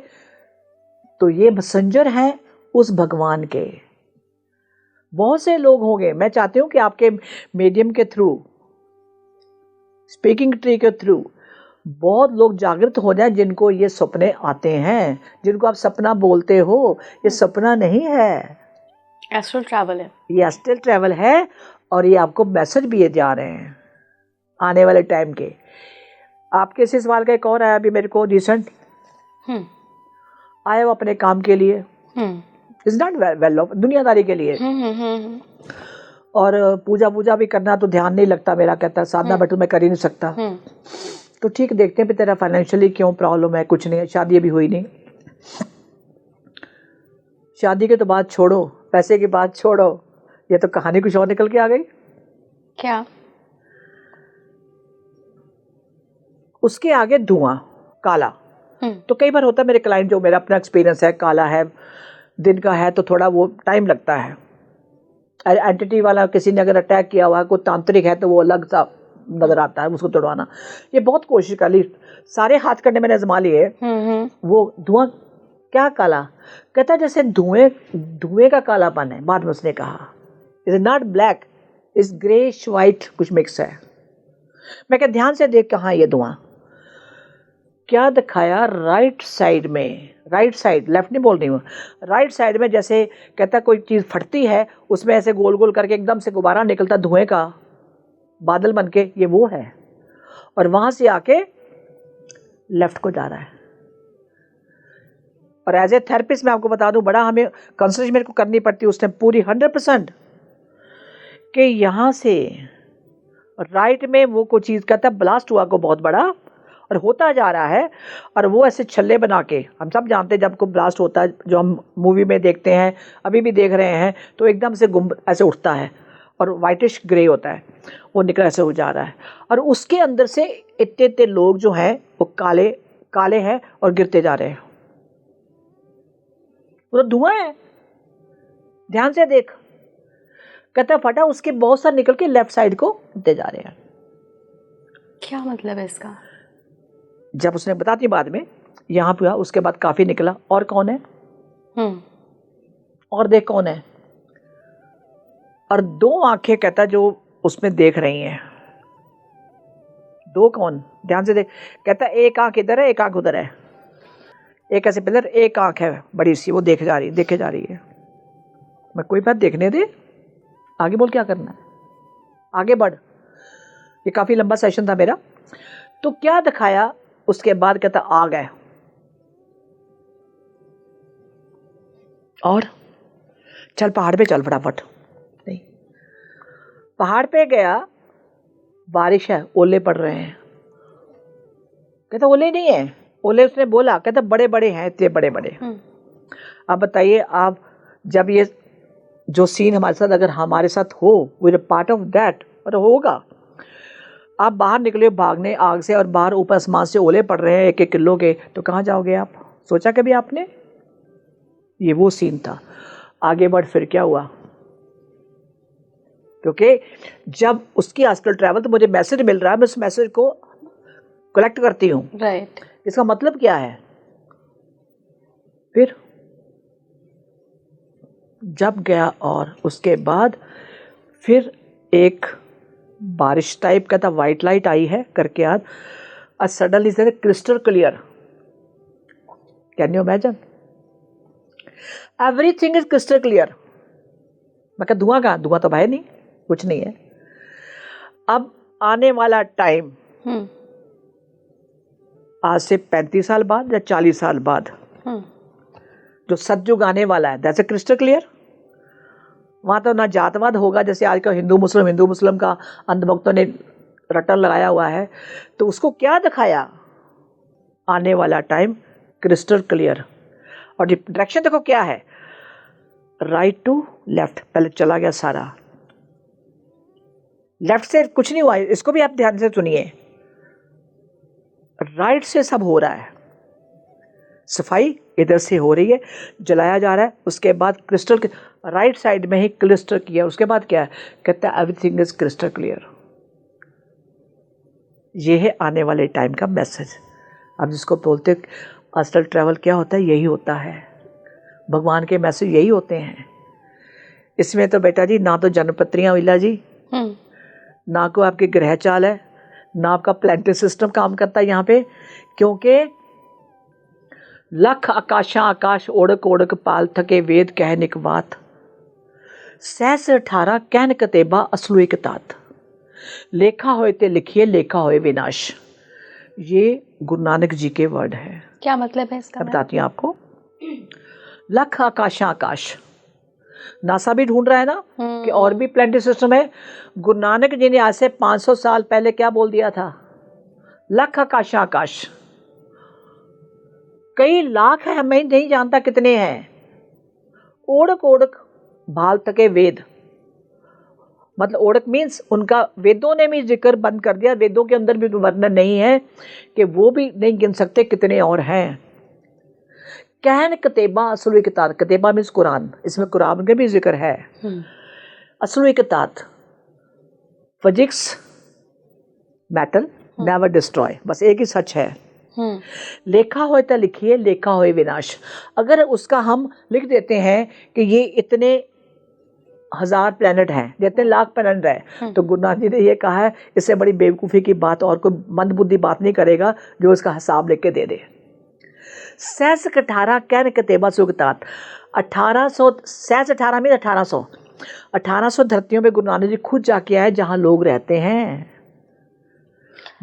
तो ये मैसेंजर हैं उस भगवान के। बहुत से लोग होंगे, मैं चाहती हूं कि आपके मीडियम के थ्रू, स्पीकिंग ट्री के थ्रू बहुत लोग जागृत हो जाएं, जिनको ये सपने आते हैं, जिनको आप सपना बोलते हो, ये सपना नहीं है, एस्ट्रल ट्रैवल है। ये एस्ट्रल ट्रैवल है, और ये आपको मैसेज भी ये जा रहे हैं आने वाले टाइम के। आपके इसी सवाल का एक और आया अभी मेरे को रिसेंट, आया वो अपने काम के लिए, इट्स नॉट वेल ऑफ, दुनियादारी के लिए, और पूजा भी करना तो ध्यान नहीं लगता मेरा, कहता साधना बैठो मैं कर ही नहीं सकता। तो ठीक, देखते हैं तेरा फाइनेंशियली क्यों प्रॉब्लम है। कुछ नहीं, शादी अभी हुई नहीं, शादी के तो बात छोड़ो, पैसे की बात छोड़ो, ये तो कहानी कुछ और निकल के आ गई। क्या? उसके आगे धुआं काला। तो कई बार होता है मेरे क्लाइंट, जो मेरा अपना एक्सपीरियंस है, काला है, दिन का है तो थोड़ा वो टाइम लगता है। एंटिटी वाला किसी ने अगर अटैक किया हुआ है, कोई तांत्रिक है, तो वो अलग सा नजर आता है, उसको तोड़वाना। ये बहुत कोशिश कर ली, सारे हाथ करने मैंने आजमा लिए। वो धुआं क्या काला, कहता जैसे धुएं का कालापन है। बाद में उसने कहा is not black, is greyish white, कुछ मिक्स है। मैं क्या ध्यान से देख, कहाँ ये धुआं, क्या दिखाया राइट साइड में, राइट साइड, लेफ्ट नहीं बोल रही हूँ, राइट साइड में। जैसे कहता कोई चीज़ फटती है, उसमें ऐसे गोल गोल करके एकदम से गुब्बारा निकलता धुएं का, बादल बन के, ये वो है। और वहां से आके लेफ्ट को जा रहा है। और एज ए थेरेपिस्ट मैं आपको बता दूं, बड़ा हमें कंसल्टेशन मेरे को करनी पड़ती है उसने पूरी 100%, कि यहाँ से राइट में वो कोई चीज़ कहता है ब्लास्ट हुआ को बहुत बड़ा, और होता जा रहा है। और वो ऐसे छल्ले बना के, हम सब जानते हैं जब कोई ब्लास्ट होता है, जो हम मूवी में देखते हैं, अभी भी देख रहे हैं, तो एकदम से ऐसे उठता है और वाइटिश ग्रे होता है, वो निकल ऐसे हो जा रहा है। और उसके अंदर से इतने इतने लोग जो हैं वो काले काले हैं और गिरते जा रहे हैं। वो तो धुआं है, ध्यान से देख, कहता फटा, उसके बहुत सारे निकल के लेफ्ट साइड को गिरते जा रहे हैं। क्या मतलब है इसका? जब उसने बताती बाद में, यहाँ पे उसके बाद काफी निकला। और कौन है? और देख कौन है। और 2 आंखें कहता जो उसमें देख रही हैं। 2 कौन? ध्यान से देख, कहता एक आंख इधर है, एक आंख उधर है, एक ऐसे पिलर, एक आंख है बड़ी सी, वो देखे जा रही है। मैं कोई बात देखने दे, आगे बोल क्या करना है, आगे बढ़। ये काफी लंबा सेशन था मेरा। तो क्या दिखाया उसके बाद, कहता आ गए। और चल पहाड़ पे चल फटाफट। नहीं, पहाड़ पे गया, बारिश है, ओले पड़ रहे हैं। कहता ओले नहीं है, ओले उसने बोला, कहता बड़े बड़े हैं, इतने बड़े बड़े। अब बताइए, आप जब ये जो सीन हमारे साथ अगर हमारे साथ हो, we are part of that, और होगा, आप बाहर निकले भागने आग से और बाहर ऊपर आसमान से ओले पड़ रहे हैं 1-1 किलो के, तो कहाँ जाओगे आप? सोचा कभी आपने? ये वो सीन था। आगे बढ़, फिर क्या हुआ? क्योंकि जब उसकी आजकल ट्रैवल, तो मुझे मैसेज मिल रहा है, मैं उस मैसेज को कलेक्ट करती हूँ। राइट। इसका मतलब क्या है? फिर जब गया और उसके बाद फिर एक बारिश टाइप का था, वाइट लाइट आई है करके यार, सडनली से crystal clear. Can you imagine? Everything is crystal clear. मैं कहा धुआं कहाँ? धुआं तो है नहीं, कुछ नहीं है। अब आने वाला टाइम आज से 35 साल बाद या 40 साल बाद जो सतयुग आने वाला है, दैट्स अ क्रिस्टल क्लियर। वहाँ तो ना जातवाद होगा जैसे आज का हिंदू मुस्लिम का अंधभक्तों ने रटन लगाया हुआ है। तो उसको क्या दिखाया? आने वाला टाइम क्रिस्टल क्लियर। और डायरेक्शन देखो क्या है, राइट टू लेफ्ट। पहले चला गया सारा, लेफ्ट से कुछ नहीं हुआ। इसको भी आप ध्यान से सुनिए, राइट से सब हो रहा है। सफाई इधर से हो रही है, जलाया जा रहा है। उसके बाद क्रिस्टल राइट साइड में ही क्रिस्टल क्लियर। उसके बाद क्या है? कहता है एवरीथिंग इज क्रिस्टल क्लियर। ये है आने वाले टाइम का मैसेज। अब जिसको बोलते अस्ट्रल ट्रैवल क्या होता है, यही होता है। भगवान के मैसेज यही होते हैं। इसमें तो बेटा जी ना तो जनपत्रियां विला जी, ना को आपके ग्रह चाल है, ना आपका प्लैनेटरी सिस्टम काम करता है यहाँ पे। क्योंकि लख आकाशा आकाश ओढ़क ओढ़क पाल थके वेद कह निकवात, सहस 18 कहन कतेबा असलु एक तात, लेखा होए ते लिखिए लेखा होए विनाश। ये गुरु नानक जी के वर्ड है। क्या मतलब है इसका? बताती हूँ आपको। लख आकाशा आकाश, नासा भी ढूंढ रहा है ना कि और भी प्लैनेटरी सिस्टम है। गुरु नानक जी ने आज से 500 साल पहले क्या बोल दिया था? लख आकाशा आकाश। कई लाख है, हमें नहीं जानता कितने हैं। ओढ़क ओढ़क भाल तके वेद, मतलब ओढ़क मीन्स उनका वेदों ने भी जिक्र बंद कर दिया। वेदों के अंदर भी वर्णन नहीं है कि वो भी नहीं गिन सकते कितने और हैं। कहन कतेबा असलु किताब, कतेबा मीन्स कुरान, इसमें कुरान का भी जिक्र है। असलु किताब, फिजिक्स मेटल नेवर डिस्ट्रॉय, बस एक ही सच है। लेखा होए तो लिखिए लेखा होए विनाश। अगर उसका हम लिख देते हैं कि ये इतने 1000 प्लेनेट हैं, इतने लाख प्लेनेट हैं, तो गुरु नानक जी ने ये कहा है, इससे बड़ी बेवकूफ़ी की बात और कोई मंदबुद्धि बात नहीं करेगा जो इसका हिसाब लिख के दे दे। सहस 18 कहन कतेबा सुगतात, 1800 सहस 18 में 1800 धरतियों पे गुरु नानक जी खुद जाके आए जहाँ लोग रहते हैं।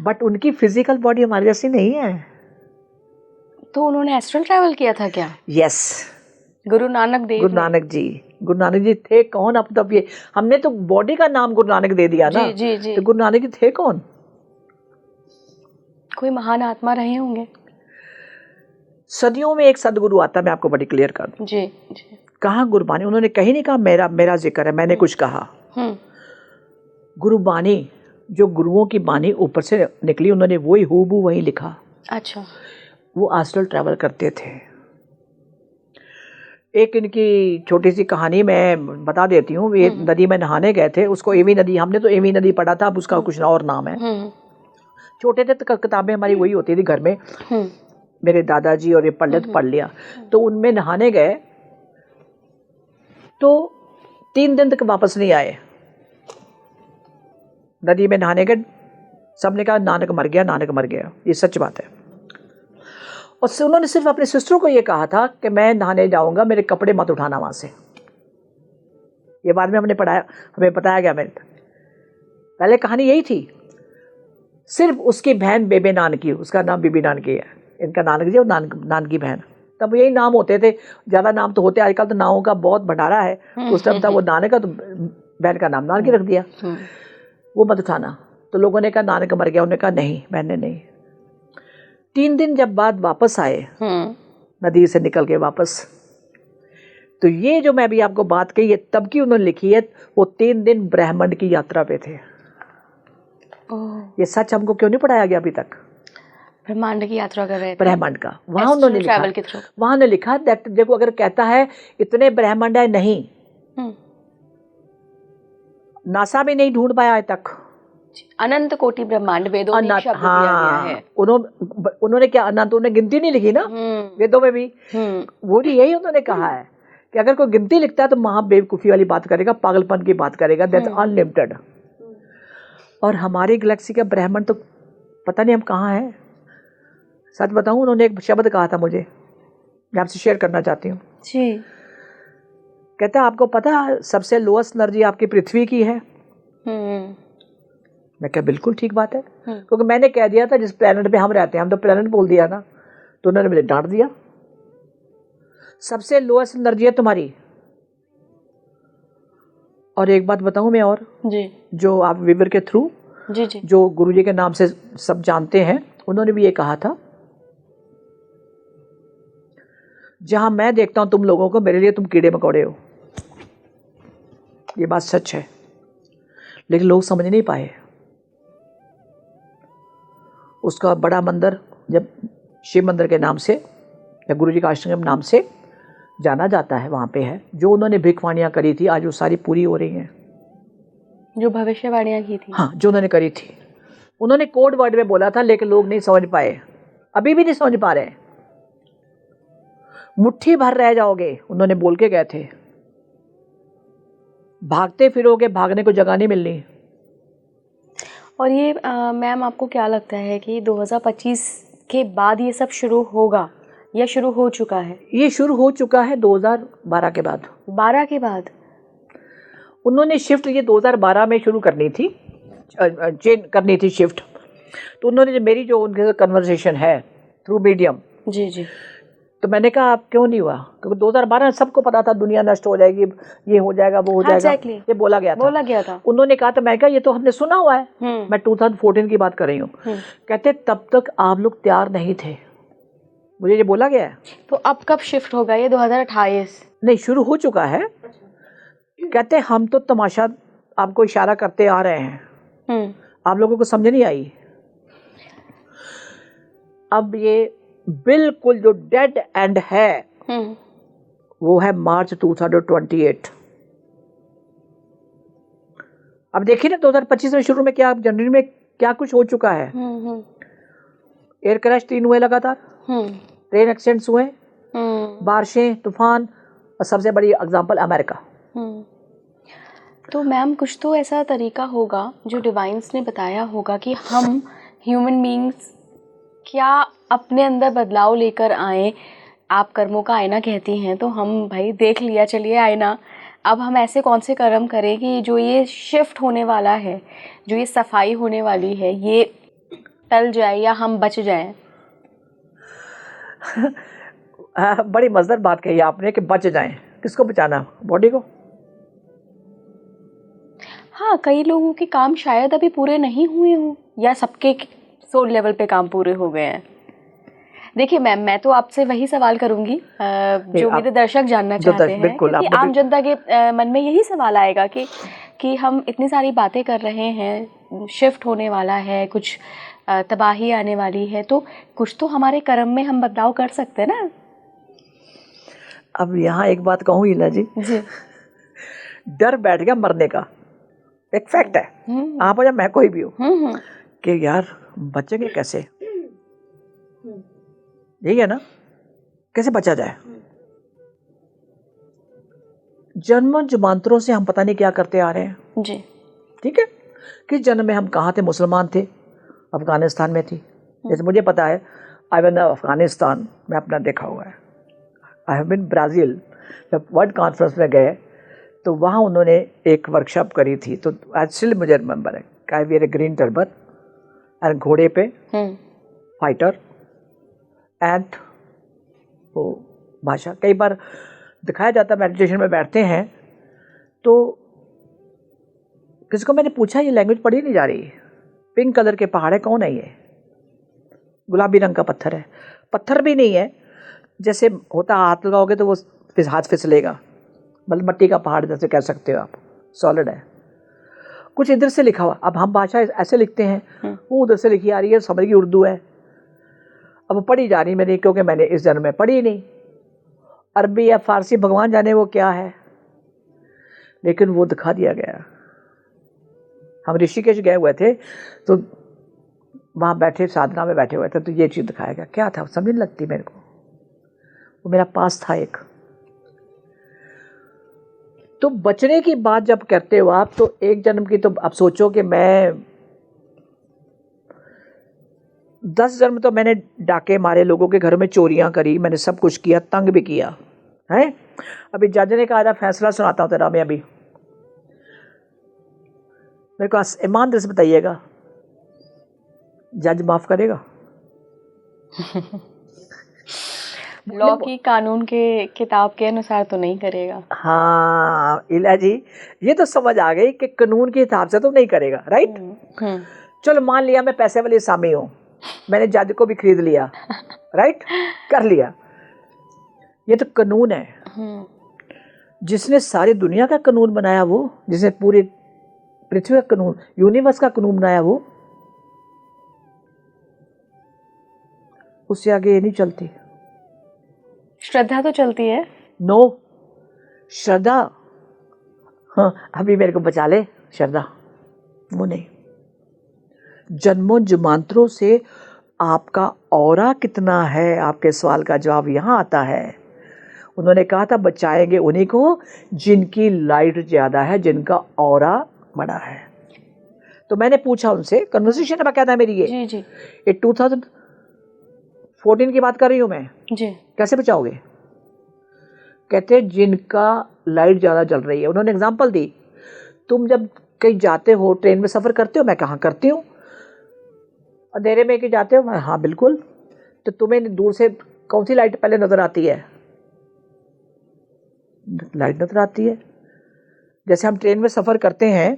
बट उनकी फिजिकल बॉडी हमारे जैसी नहीं है। तो उन्होंने एस्ट्रल ट्रैवल किया था क्या? यस, गुरु नानक जी थे कौन? अब तब ये हमने तो बॉडी का नाम गुरु नानक दे दिया ना। जी। तो गुरु नानक जी थे कौन? कोई महान आत्मा रहे होंगे। सदियों में एक सदगुरु आता, मैं आपको बड़ी क्लियर कर दूं। जी। कहाँ गुरबानी? उन्होंने कहीं नहीं कहा मेरा जिक्र है, मैंने कुछ कहा। गुरबानी जो गुरुओं की बानी ऊपर से निकली, उन्होंने वही हूबहू वही लिखा। अच्छा। वो एस्ट्रल ट्रैवल करते थे। एक इनकी छोटी सी कहानी मैं बता देती हूँ। ये नदी में नहाने गए थे, उसको एवी नदी, हमने तो एवी नदी पढ़ा था, अब उसका कुछ और नाम है। छोटे थे तो किताबें हमारी वही होती थी घर में। मेरे दादाजी और ये पढ़ लिया। तो उनमें नहाने गए तो 3 दिन तक वापस नहीं आए। नदी में नहाने गए, सबने कहा नानक मर गया। ये सच बात है। और उन्होंने सिर्फ अपने सिस्टर को ये कहा था कि मैं नहाने जाऊंगा, मेरे कपड़े मत उठाना वहां से। ये बाद में हमें बताया गया। पहले कहानी यही थी। सिर्फ उसकी बहन बेबे नानकी, उसका नाम बीबी नानकी है, इनका नानक जी और नानकी बहन, तब यही नाम होते थे। ज़्यादा नाम तो होते, आजकल तो नामों का बहुत भंडारा है। उस टाइम था वो नानक का, तो बहन का नाम नानकी रख दिया। वो मत उठाना। तो लोगों ने कहा नानक मर गया, उन्होंने कहा नहीं मैंने नहीं। 3 दिन जब बाद वापस आए नदी से निकल के वापस, तो ये जो मैं अभी आपको बात कही है तब की उन्होंने लिखी है। वो 3 दिन ब्रह्मांड की यात्रा पे थे। ये सच हमको क्यों नहीं पढ़ाया गया अभी तक? ब्रह्मांड की यात्रा कर रहे थे, ब्रह्मांड का। वहां उन्होंने लिखा, वहां ने लिखा दैट देखो अगर कहता है इतने ब्रह्मांड है, नहीं नासा भी नहीं ढूंढ पाया आज तक। अनंत कोटि ब्रह्मांड वेदों में शब्द दिया गया है। उन्होंने क्या अनंत, उन्होंने गिनती नहीं लिखी ना वेदों में भी। वो भी यही उन्होंने कहा है कि अगर कोई गिनती लिखता है तो महा बेवकूफी वाली बात करेगा, पागलपन की बात करेगा, दैट अनलिमिटेड। और हमारी गैलेक्सी का ब्रह्मांड तो पता नहीं हम कहाँ हैं। सच बताऊं, उन्होंने एक शब्द कहा था मुझे, मैं आपसे शेयर करना चाहती हूँ जी। कहता है आपको पता है सबसे लोएस्ट एनर्जी आपकी पृथ्वी की है? मैं क्या बिल्कुल ठीक बात है, क्योंकि मैंने कह दिया था जिस प्लेनेट पे हम रहते हैं, हम तो प्लेनेट बोल दिया ना, तो उन्होंने मुझे डांट दिया। सबसे लोएस्ट एनर्जी है तुम्हारी। और एक बात बताऊं मैं और जी, जो आप विवर के थ्रू जी जी, जो गुरुजी के नाम से सब जानते हैं, उन्होंने भी ये कहा था जहां मैं देखता हूं तुम लोगों को, मेरे लिए तुम कीड़े मकोड़े हो। ये बात सच है, लेकिन लोग समझ नहीं पाए। उसका बड़ा मंदिर जब शिव मंदिर के नाम से या गुरुजी का आश्रम के नाम से जाना जाता है, वहाँ पे है जो उन्होंने भिक्षवाणियाँ करी थी, आज वो सारी पूरी हो रही हैं। जो भविष्यवाणियाँ की थी, हाँ, जो उन्होंने करी थी। उन्होंने कोड वर्ड में बोला था, लेकिन लोग नहीं समझ पाए, अभी भी नहीं समझ पा रहे। मुट्ठी भर रह जाओगे, उन्होंने बोल के गए थे। भागते फिरोगे, भागने को जगह नहीं मिलनी। और ये मैम आपको क्या लगता है कि 2025 के बाद ये सब शुरू होगा या शुरू हो चुका है? ये शुरू हो चुका है 2012 के बाद। 12 के बाद उन्होंने शिफ्ट ये 2012 में शुरू करनी थी, चेंज करनी थी शिफ्ट। तो उन्होंने मेरी जो उनके कन्वर्सेशन है थ्रू मीडियम, जी जी, तो मैंने कहा आप क्यों नहीं हुआ? क्योंकि 2012 में सबको पता था दुनिया नष्ट हो जाएगी, ये हो जाएगा, वो हो जाएगा, ये बोला गया था। उन्होंने कहा तो मैं कहा ये तो हमने सुना हुआ है। मैं 2014 की बात कर रही हूँ। कहते तब तक आप लोग तैयार नहीं थे, मुझे ये बोला गया है। तो अब कब शिफ्ट होगा ये? 2028? नहीं, शुरू हो चुका है। कहते हम तो तमाशा आपको इशारा करते आ रहे हैं, आप लोगों को समझ नहीं आई। अब ये बिल्कुल जो डेड एंड है वो है मार्च 2028। अब देखिए ना 2025 में शुरू में क्या, जनवरी में क्या कुछ हो चुका है। एयर क्रैश 3 हुए लगातार, ट्रेन एक्सीडेंट्स हुए, बारिशें, तूफान, और सबसे बड़ी एग्जांपल अमेरिका। तो मैम कुछ तो ऐसा तरीका होगा जो डिवाइन्स ने बताया होगा कि हम ह्यूमन बीइंग्स क्या अपने अंदर बदलाव लेकर आए। आप कर्मों का आईना कहती हैं, तो हम भाई देख लिया, चलिए आईना, अब हम ऐसे कौन से कर्म करें कि जो ये शिफ्ट होने वाला है, जो ये सफाई होने वाली है, ये टल जाए या हम बच जाएं। बड़ी मजेदार बात कही आपने कि बच जाएं। किसको बचाना? बॉडी को। हाँ, कई लोगों के काम शायद अभी पूरे नहीं हुए हों या सबके सोल लेवल पे काम पूरे हो गए हैं। देखिए मैम, मैं तो आपसे वही सवाल करूंगी जो मेरे दर्शक जानना चाहते हैं, क्योंकि आम जनता के मन में यही सवाल आएगा कि हम इतनी सारी बातें कर रहे हैं, शिफ्ट होने वाला है, कुछ तबाही आने वाली है, तो कुछ तो हमारे कर्म में हम बदलाव कर सकते हैं ना। अब यहाँ एक बात कहूँ ईला जी, डर बैठ गया मरने का, एक फैक्ट है, आप हो या मैं कोई भी हो, कि यार बचेंगे कैसे, यही है ना, कैसे बचा जाए। जन्म जमांतरों से हम पता नहीं क्या करते आ रहे हैं जी। ठीक है, किस जन्म में हम कहाँ थे? मुसलमान थे, अफगानिस्तान में थी। जैसे मुझे पता है, आई वन अफगानिस्तान में अपना देखा हुआ है। आई हैव बीन ब्राज़ील, जब वर्ल्ड कॉन्फ्रेंस में गए तो वहाँ उन्होंने एक वर्कशॉप करी थी, तो एक्चुअली मुझे रिमेंबर है, I wear a green turban and घोड़े पे फाइटर एंड वो भाषा कई बार दिखाया जाता है। मेडिटेशन में बैठते हैं तो किसी को मैंने पूछा ये लैंग्वेज पढ़ी नहीं जा रही, पिंक कलर के पहाड़ है, कौन है ये? गुलाबी रंग का पत्थर है, पत्थर भी नहीं है, जैसे होता हाथ लगाओगे तो वो हाथ फिसलेगा, मतलब मट्टी का पहाड़ जैसे कह सकते हो आप, सॉलिड है। कुछ इधर से लिखा हुआ, अब हम भाषा ऐसे लिखते हैं, वो उधर से लिखी आ रही है, समझ की उर्दू है, अब पढ़ी जा रही मैंने, क्योंकि मैंने इस जन्म में पढ़ी नहीं। अरबी या फारसी भगवान जाने वो क्या है, लेकिन वो दिखा दिया गया। हम ऋषिकेश गए हुए थे तो वहाँ बैठे साधना में बैठे हुए थे, तो ये चीज़ दिखाया गया, क्या था समझ नहीं लगती मेरे को, वो मेरा पास था एक। तो बचने की बात जब करते हो आप, तो एक जन्म की, तो आप सोचो कि मैं 10 जन्म तो मैंने डाके मारे, लोगों के घर में चोरियां करी, मैंने सब कुछ किया, तंग भी किया है। अभी जज ने कहा था फैसला सुनाता हूँ तेरा, मैं अभी मेरे को ईमानदारी से बताइएगा, जज माफ करेगा? लॉ की कानून के किताब के अनुसार तो नहीं करेगा। हाँ इला जी, ये तो समझ आ गई कि कानून के हिसाब से तो नहीं करेगा, राइट। चलो मान लिया मैं पैसे वाली सामी हूँ, मैंने जज को भी खरीद लिया, राइट, कर लिया, ये तो कानून है। जिसने सारी दुनिया का कानून बनाया, वो जिसने पूरी पृथ्वी का कानून, यूनिवर्स का कानून बनाया, वो उससे आगे ये नहीं चलती। श्रद्धा तो चलती है। नो, श्रद्धा, हाँ अभी मेरे को बचा ले श्रद्धा, वो नहीं। जन्मों जन्मांतरों से आपका ऑरा कितना है, आपके सवाल का जवाब यहाँ आता है। उन्होंने कहा था बचाएंगे उन्हीं को जिनकी लाइट ज़्यादा है, जिनका ऑरा बड़ा है। तो मैंने पूछा उनसे, कन्वर्सेशन में क्या था मेरी, ये जी। ये 2014 की बात कर रही हूँ मैं जी। कैसे बचाओगे? कहते जिनका लाइट ज़्यादा जल रही है। उन्होंने एग्जांपल दी, तुम जब कहीं जाते हो, ट्रेन में सफ़र करते हो, मैं कहाँ करती हूँ, अंधेरे में कि जाते हो, मैं हाँ बिल्कुल, तो तुम्हें दूर से कौन सी लाइट पहले नज़र आती है? लाइट नज़र आती है। जैसे हम ट्रेन में सफ़र करते हैं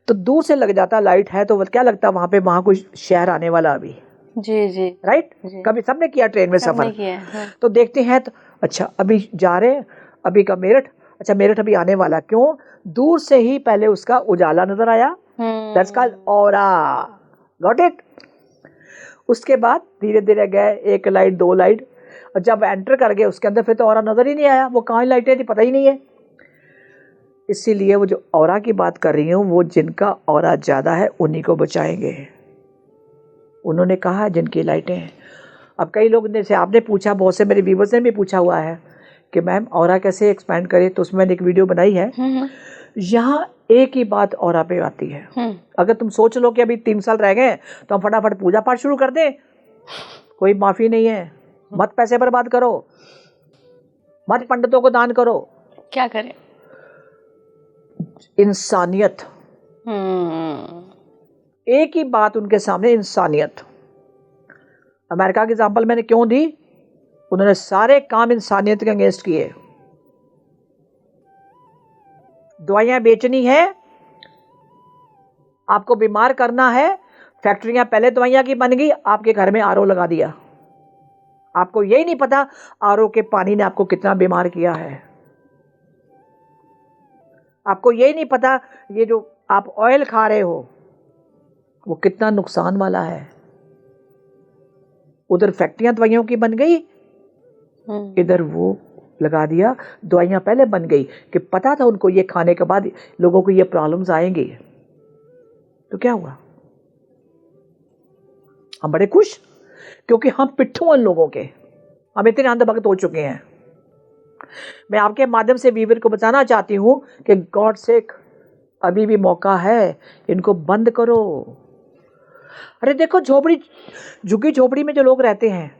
तो दूर से लग जाता लाइट है, तो क्या लगता है वहाँ कोई शहर आने वाला अभी। जी राइट। कभी सबने किया ट्रेन में सफ़र, हाँ। तो देखते हैं तो अच्छा अभी जा रहे हैं, अभी का मेरठ, अच्छा मेरठ अभी आने वाला, क्यों? दूर से ही पहले उसका उजाला नज़र आया, that's called aura, got it. उसके बाद धीरे धीरे गए, एक लाइट, दो लाइट, और जब एंटर कर गए उसके अंदर फिर तो ऑरा नज़र ही नहीं आया, वो कहाँ लाइटें थी पता ही नहीं है। इसीलिए वो जो ऑरा की बात कर रही हूँ, वो जिनका ऑरा ज़्यादा है उन्हीं को बचाएंगे। उन्होंने कहा जिनकी लाइटें हैं। अब कई लोग जैसे आपने पूछा, बहुत से मेरे व्यूवर्स ने भी पूछा हुआ है कि मैम ऑरा कैसे एक्सपैंड करें, तो उसमें मैंने एक वीडियो बनाई है। यहाँ एक ही बात ऑरा पे आती है। अगर तुम सोच लो कि अभी 3 साल रह गए तो हम फटाफट पूजा पाठ शुरू कर दें, कोई माफ़ी नहीं है। मत पैसे बर्बाद करो, मत पंडितों को दान करो, क्या करें? इंसानियत, एक ही बात उनके सामने, इंसानियत। अमेरिका की एग्जांपल मैंने क्यों दी? उन्होंने सारे काम इंसानियत के अगेंस्ट किए। दवाइयां बेचनी है, आपको बीमार करना है, फैक्ट्रियां पहले दवाइयां की बन गई, आपके घर में आरओ लगा दिया। आपको यही नहीं पता आरओ के पानी ने आपको कितना बीमार किया है। आपको यही नहीं पता ये जो आप ऑयल खा रहे हो वो कितना नुकसान वाला है। उधर फैक्ट्रियां दवाइयों की बन गई, इधर वो लगा दिया, दवाइयां पहले बन गई कि पता था उनको ये खाने के बाद लोगों को ये प्रॉब्लम्स आएंगी। तो क्या हुआ? हम बड़े खुश, क्योंकि हम पिट्ठू उन लोगों के, हम इतने अंधभक्त हो चुके हैं। मैं आपके माध्यम से व्यूअर को बताना चाहती हूं कि गॉड सेक अभी भी मौका है, इनको बंद करो। अरे देखो झोपड़ी, झुग्गी झोपड़ी में जो लोग रहते हैं,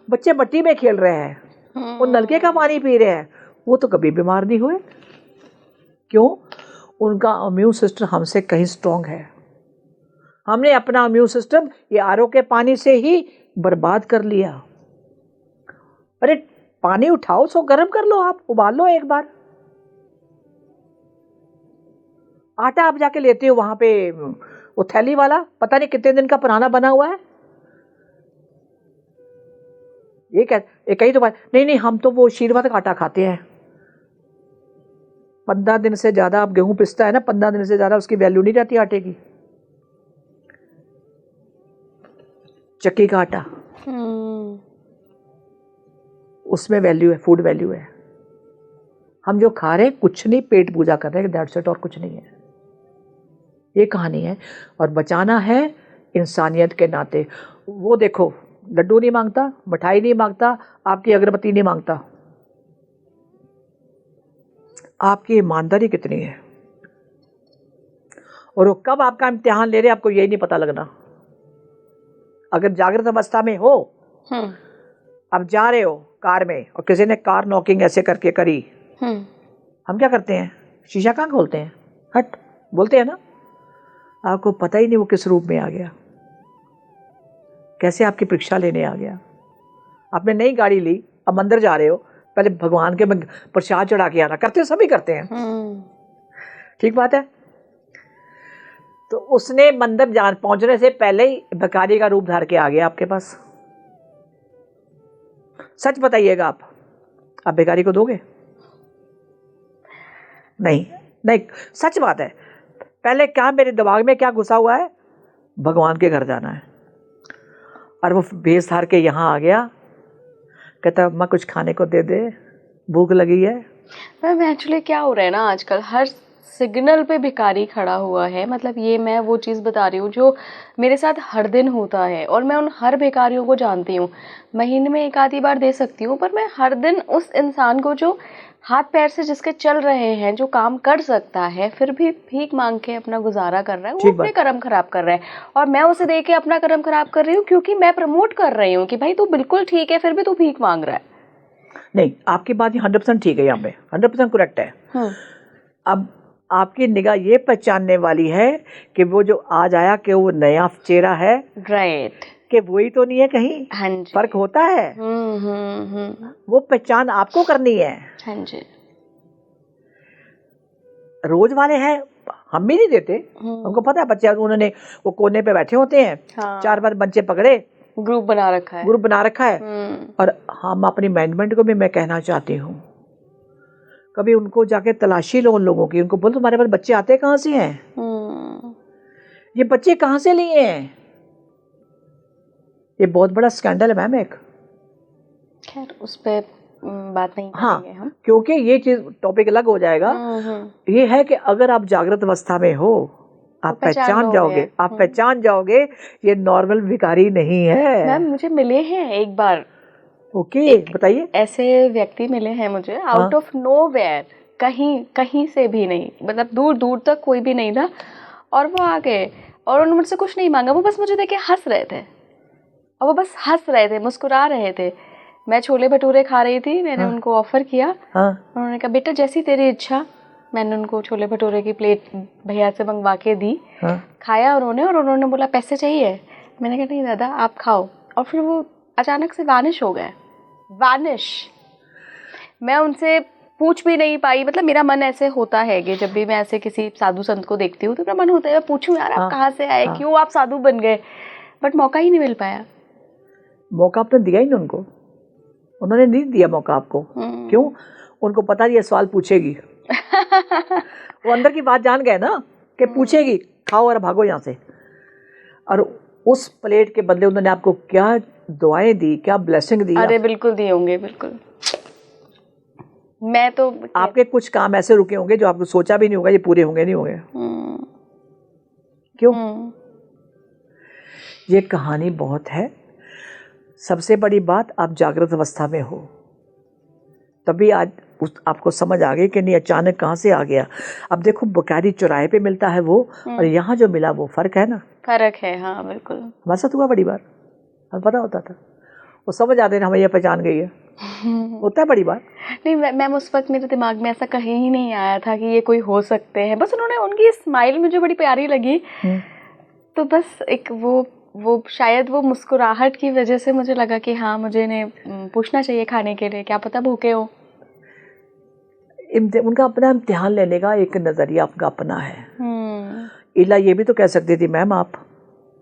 बच्चे मट्टी में खेल रहे हैं, वो नलके का पानी पी रहे हैं, वो तो कभी बीमार नहीं हुए। क्यों? उनका इम्यून सिस्टम हमसे कहीं स्ट्रांग है। हमने अपना इम्यून सिस्टम ये आरओ के पानी से ही बर्बाद कर लिया। अरे पानी उठाओ, सो गर्म कर लो, आप उबाल लो एक बार। आटा आप जाके लेते हो वहां पे वो थैली वाला पता नहीं कितने दिन का पुराना बना हुआ है। ये कहीं तो बात नहीं, हम तो वो आशीर्वाद का आटा खाते हैं। 15 दिन से ज्यादा आप गेहूं पिसता है ना, 15 दिन से ज्यादा उसकी वैल्यू नहीं रहती आटे की। चक्की का आटा, उसमें वैल्यू है, फूड वैल्यू है। हम जो खा रहे हैं कुछ नहीं, पेट पूजा कर रहे हैं, दैट्स इट, और कुछ नहीं है। ये कहानी है। और बचाना है इंसानियत के नाते। वो देखो, लड्डू नहीं मांगता, मिठाई नहीं मांगता, आपकी अगरबत्ती नहीं मांगता। आपकी ईमानदारी कितनी है, और वो कब आपका इम्तिहान ले रहे आपको यही नहीं पता लगना। अगर जागृत अवस्था में हो, अब जा रहे हो कार में और किसी ने कार नॉकिंग ऐसे करके करी, हम क्या करते हैं? शीशा कहाँ खोलते हैं? हट बोलते हैं ना। आपको पता ही नहीं वो किस रूप में आ गया, कैसे आपकी परीक्षा लेने आ गया। आपने नई गाड़ी ली, अब मंदिर जा रहे हो, पहले भगवान के प्रसाद चढ़ा के आना। करते हैं, सभी करते हैं, ठीक बात है। तो उसने मंदिर जान पहुंचने से पहले ही भिखारी का रूप धार के आ गया आपके पास। सच बताइएगा, आप भिखारी को दोगे? नहीं, सच बात है। पहले क्या मेरे दिमाग में क्या घुसा हुआ है? भगवान के घर जाना है। और वो भेस धार के यहाँ आ गया, कहता अम्मा कुछ खाने को दे दे, भूख लगी है। मैम एक्चुअली क्या हो रहा है ना, आजकल हर सिग्नल पे भिखारी खड़ा हुआ है। मतलब ये मैं वो चीज़ बता रही हूँ जो मेरे साथ हर दिन होता है, और मैं उन हर भिखारियों को जानती हूँ। महीने में एक आधी बार दे सकती हूँ, पर मैं हर दिन उस इंसान को जो हाथ पैर से जिसके चल रहे हैं, जो काम कर सकता है, फिर भी भीख मांग के अपना गुजारा कर रहा है, वो अपने कर्म खराब कर रहा है। और मैं उसे देख के अपना कर्म खराब कर रही हूँ, क्योंकि मैं प्रमोट कर रही हूँ कि भाई तू बिल्कुल ठीक है, फिर भी तू भीख मांग रहा है। नहीं, आपकी बात 100% ठीक है, यहाँ पे 100% करेक्ट है। अब आपकी निगाह ये पहचानने वाली है कि वो जो आज आया कि वो नया चेहरा है, राइट, कि वही तो नहीं है कहीं। हाँ जी, फर्क होता है। वो पहचान आपको करनी है। हाँ जी। रोज वाले हैं, हम भी नहीं देते, हमको पता है। बच्चे उन्होंने वो कोने पे बैठे होते हैं, 4-5 बच्चे पकड़े, ग्रुप बना रखा है। और हम अपनी मैनेजमेंट को भी मैं कहना चाहती हूँ, कभी उनको जाके तलाशी लो उन लोगों की, उनको बोलो तुम्हारे पास बच्चे आते कहाँ से हैं? ये बच्चे कहाँ से लिए हैं? ये बहुत बड़ा स्कैंडल है मैम एक। खैर उस पे बात नहीं करेंगे हम, क्योंकि ये चीज टॉपिक अलग हो जाएगा। ये है कि अगर आप जागृत अवस्था में हो, आप पहचान जाओगे, पहचान जाओगे ये नॉर्मल भिखारी नहीं है। मैम मुझे मिले हैं एक बार, ओके बताइए। ऐसे व्यक्ति मिले हैं मुझे आउट ऑफ नोवेयर, कहीं से भी नहीं, मतलब दूर दूर तक कोई भी नहीं था, और वो आ गए और उन्होंने मुझसे कुछ नहीं मांगा। वो बस मुझे देख के हंस रहे थे, और वो बस हंस रहे थे, मुस्कुरा रहे थे। मैं छोले भटूरे खा रही थी, मैंने उनको ऑफर किया, उन्होंने कहा बेटा जैसी तेरी इच्छा। मैंने उनको छोले भटूरे की प्लेट भैया से मंगवा के दी, खाया उन्होंने बोला पैसे चाहिए? मैंने कहा नहीं दादा आप खाओ। और फिर वो अचानक से वानिश हो गए, वानिश। मैं उनसे पूछ भी नहीं पाई। मतलब मेरा मन ऐसे होता है कि जब भी मैं ऐसे किसी साधु संत को देखती हूँ तो मेरा मन होता है मैं पूछूं यार आप कहाँ से आए, क्यों आप साधु बन गए, बट मौका ही नहीं मिल पाया। मौका आपने दिया ही नहीं उनको, उन्होंने नहीं दिया मौका आपको। क्यों? उनको पता ये सवाल पूछेगी। वो अंदर की बात जान गए ना कि पूछेगी, खाओ और भागो यहाँ से। और उस प्लेट के बदले उन्होंने आपको क्या दुआएं दी, क्या ब्लेसिंग दी। अरे बिल्कुल दिए होंगे, बिल्कुल। मैं तो आपके कुछ काम ऐसे रुके होंगे जो आपको सोचा भी नहीं होगा ये पूरे होंगे नहीं होंगे। क्यों? ये कहानी बहुत है। सबसे बड़ी बात, आप जागृत अवस्था में हो तभी आज आपको समझ आ गई कि नहीं अचानक कहाँ से आ गया। अब देखो बुखारी चौराहे पे मिलता है वो, और यहाँ जो मिला वो फर्क है ना। फर्क है, हाँ बिल्कुल। हमारे साथ हुआ बड़ी बार, हमें पता होता था, वो समझ आते ना हमें ये पहचान गई है। होता है बड़ी बार। नहीं मैम उस वक्त मेरे दिमाग में ऐसा कहीं ही नहीं आया था कि ये कोई हो सकते हैं। बस उनकी स्माइल मुझे बड़ी प्यारी लगी, तो बस एक वो शायद वो मुस्कुराहट की वजह से मुझे लगा कि हाँ मुझे इन्हें पूछना चाहिए खाने के लिए, क्या पता भूखे हो। उनका अपना इम्तिहान लेने का एक नज़रिया आपका अपना है। इला ये भी तो कह सकती थी मैम आप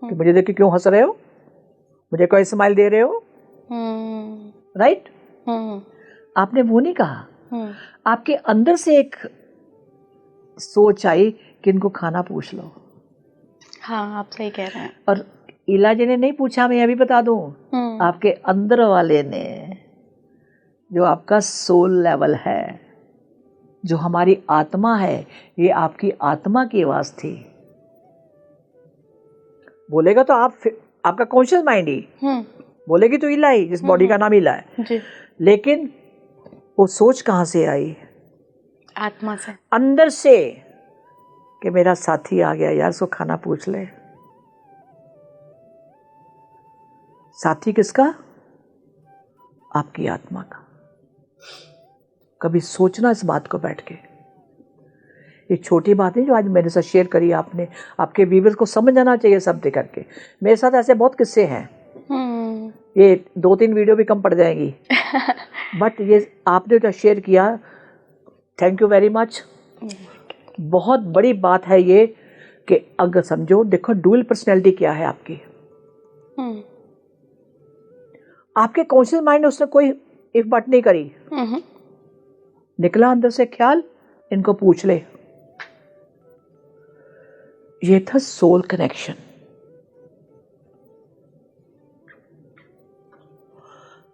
कि मुझे देख के क्यों हंस रहे हो, मुझे कोई स्माइल दे रहे हो, राइट? आपने वो नहीं कहा। आपके अंदर से एक सोच आई कि इनको खाना पूछ लो। हाँ, आप सही कह रहे हैं। और इला जी ने नहीं पूछा, मैं अभी बता दूं, आपके अंदर वाले ने, जो आपका सोल लेवल है, जो हमारी आत्मा है, ये आपकी आत्मा की आवाज थी। बोलेगा तो आपका कॉन्शियस माइंड ही बोलेगी, तो इला ही, जिस बॉडी का नाम इला है जी। लेकिन वो सोच कहाँ से आई? आत्मा से, अंदर से, कि मेरा साथी आ गया यार, उसको खाना पूछ ले। साथी किसका? आपकी आत्मा का। कभी सोचना इस बात को बैठ के। ये छोटी बात नहीं जो आज मेरे साथ शेयर करी आपने, आपके व्यूअर्स को समझ आना चाहिए सब देख करके। मेरे साथ ऐसे बहुत किस्से हैं, ये 2-3 वीडियो भी कम पड़ जाएंगी बट ये आपने जो शेयर किया, थैंक यू वेरी मच। बहुत बड़ी बात है ये कि अगर समझो, देखो डुअल पर्सनैलिटी क्या है आपकी। आपके कॉन्शियस माइंड ने उसने कोई इफ बट नहीं करी, निकला अंदर से ख्याल, इनको पूछ ले। ये था सोल कनेक्शन।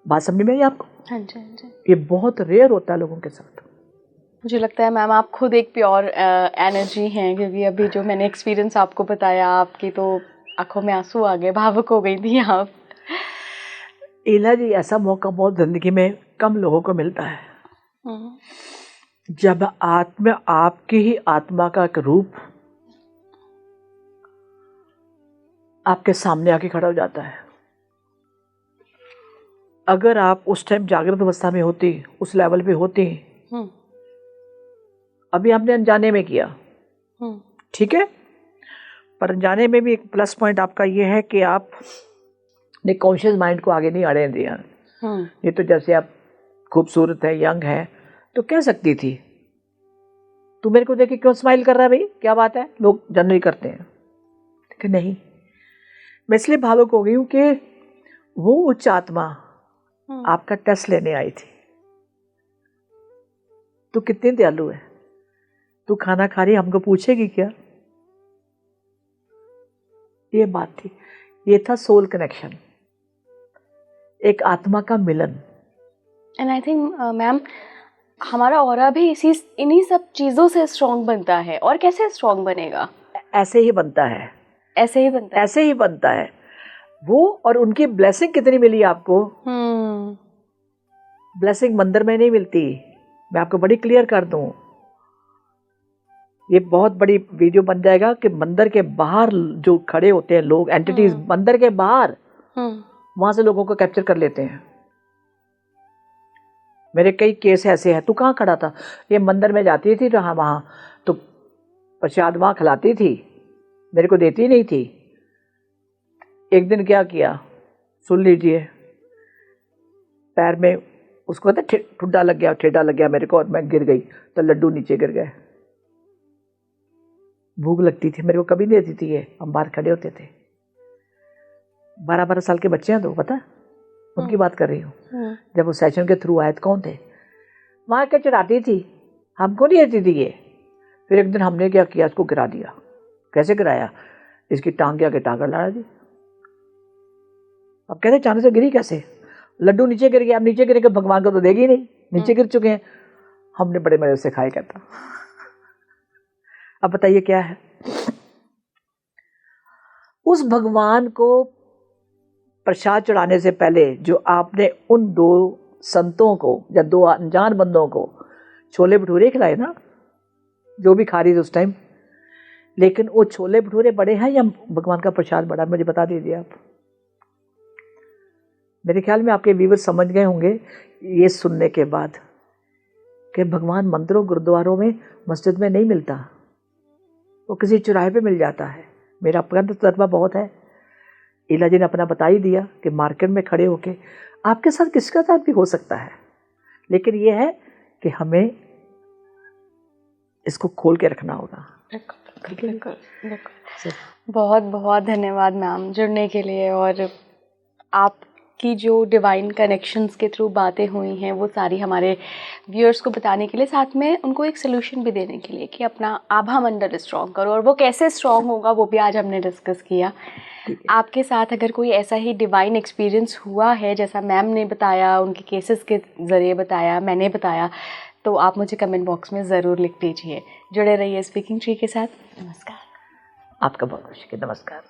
बात समझ में आई आपको? हाँ जी, हाँ जी। ये बहुत रेयर होता है लोगों के साथ। मुझे लगता है मैम आप खुद एक प्योर एनर्जी हैं, क्योंकि अभी जो मैंने एक्सपीरियंस आपको बताया, आपकी तो आंखों में आंसू आ गए, भावुक हो गई थी आप। इला जी, ऐसा मौका बहुत जिंदगी में कम लोगों को मिलता है जब आत्मा, आपकी ही आत्मा का एक रूप आपके सामने आके खड़ा हो जाता है। अगर आप उस टाइम जागृत अवस्था में होती, उस लेवल पे होती, अभी आपने अनजाने में किया, ठीक है, पर अनजाने में भी एक प्लस पॉइंट आपका ये है कि आपने कॉन्शियस माइंड को आगे नहीं आने दिया। ये तो जैसे आप खूबसूरत है, यंग है, तो कह सकती थी तू मेरे को देख के क्यों स्माइल कर रहा है भाई, क्या बात है, लोग जनरली करते हैं। लेकिन नहीं, मैं इसलिए भावुक हो गई हूँ कि वो उच्च आत्मा आपका टेस्ट लेने आई थी। तू कितनी दयालु है, तू खाना खा रही, हमको पूछेगी क्या? ये बात थी, ये था सोल कनेक्शन, एक आत्मा का मिलन। एंड आई थिंक मैम, हमारा ऑरा भी इन्हीं सब चीज़ों से स्ट्रॉन्ग बनता है। और कैसे स्ट्रॉन्ग बनेगा? ऐसे ही बनता है, ऐसे ही बनता है, ऐसे ही बनता है वो। और उनकी ब्लेसिंग कितनी मिली आपको? ब्लेसिंग मंदिर में नहीं मिलती, मैं आपको बड़ी क्लियर कर दूं। ये बहुत बड़ी वीडियो बन जाएगा कि मंदिर के बाहर जो खड़े होते हैं लोग, एंटिटीज, मंदिर के बाहर, वहां से लोगों को कैप्चर कर लेते हैं। मेरे कई केस ऐसे हैं। तू कहाँ खड़ा था? ये मंदिर में जाती थी तो वहाँ तो प्रसाद वहाँ खिलाती थी, मेरे को देती नहीं थी। एक दिन क्या किया, सुन लीजिए, पैर में उसको कहते ठुड्डा लग गया, ठेडा लग गया मेरे को, और मैं गिर गई तो लड्डू नीचे गिर गए। भूख लगती थी, मेरे को कभी नहीं देती थी ये, हम बाहर खड़े होते थे। 12-12 साल के बच्चे हैं, तो पता है उनकी बात कर रही हूँ। जब वो सेशन के थ्रू आए तो कौन थे, वहाँ के चढ़ाती थी, हमको नहीं देती थी ये। फिर एक दिन हमने क्या किया, इसको गिरा दिया। कैसे गिराया? इसकी टांग के आगे टांग लड़ा दी। अब कहते अचानक से गिरी कैसे? लड्डू नीचे गिर गया। अब नीचे गिरे, भगवान को तो देगी नहीं, नीचे गिर चुके हैं। हमने बड़े मजे से खाए कहता। अब बताइए क्या है? उस भगवान को प्रसाद चढ़ाने से पहले जो आपने उन 2 संतों को या 2 अनजान बंदों को छोले भटूरे खिलाए ना, जो भी खा रही थी उस टाइम, लेकिन वो छोले भटूरे बड़े हैं या भगवान का प्रसाद बड़ा, मुझे बता दीजिए आप। मेरे ख्याल में आपके व्यूअर्स समझ गए होंगे ये सुनने के बाद कि भगवान मंदिरों, गुरुद्वारों में, मस्जिद में नहीं मिलता, वो किसी चौराहे पे मिल जाता है। मेरा अपना तजर्बा बहुत है। इला जी ने अपना बता ही दिया कि मार्केट में खड़े होके आपके साथ किसका साथ भी हो सकता है, लेकिन ये है कि हमें इसको खोल के रखना होगा। बिल्कुल। बहुत बहुत धन्यवाद मैम जुड़ने के लिए, और आपकी जो डिवाइन कनेक्शंस के थ्रू बातें हुई हैं वो सारी हमारे व्यूअर्स को बताने के लिए, साथ में उनको एक सोल्यूशन भी देने के लिए कि अपना आभा मंडल स्ट्रॉन्ग करो, और वो कैसे स्ट्रॉन्ग होगा वो भी आज हमने डिस्कस किया। आपके साथ अगर कोई ऐसा ही डिवाइन एक्सपीरियंस हुआ है जैसा मैम ने बताया, उनके केसेस के ज़रिए बताया, मैंने बताया, तो आप मुझे कमेंट बॉक्स में ज़रूर लिख दीजिए। जुड़े रहिए स्पीकिंग ट्री के साथ। नमस्कार। आपका बहुत शुक्रिया। नमस्कार।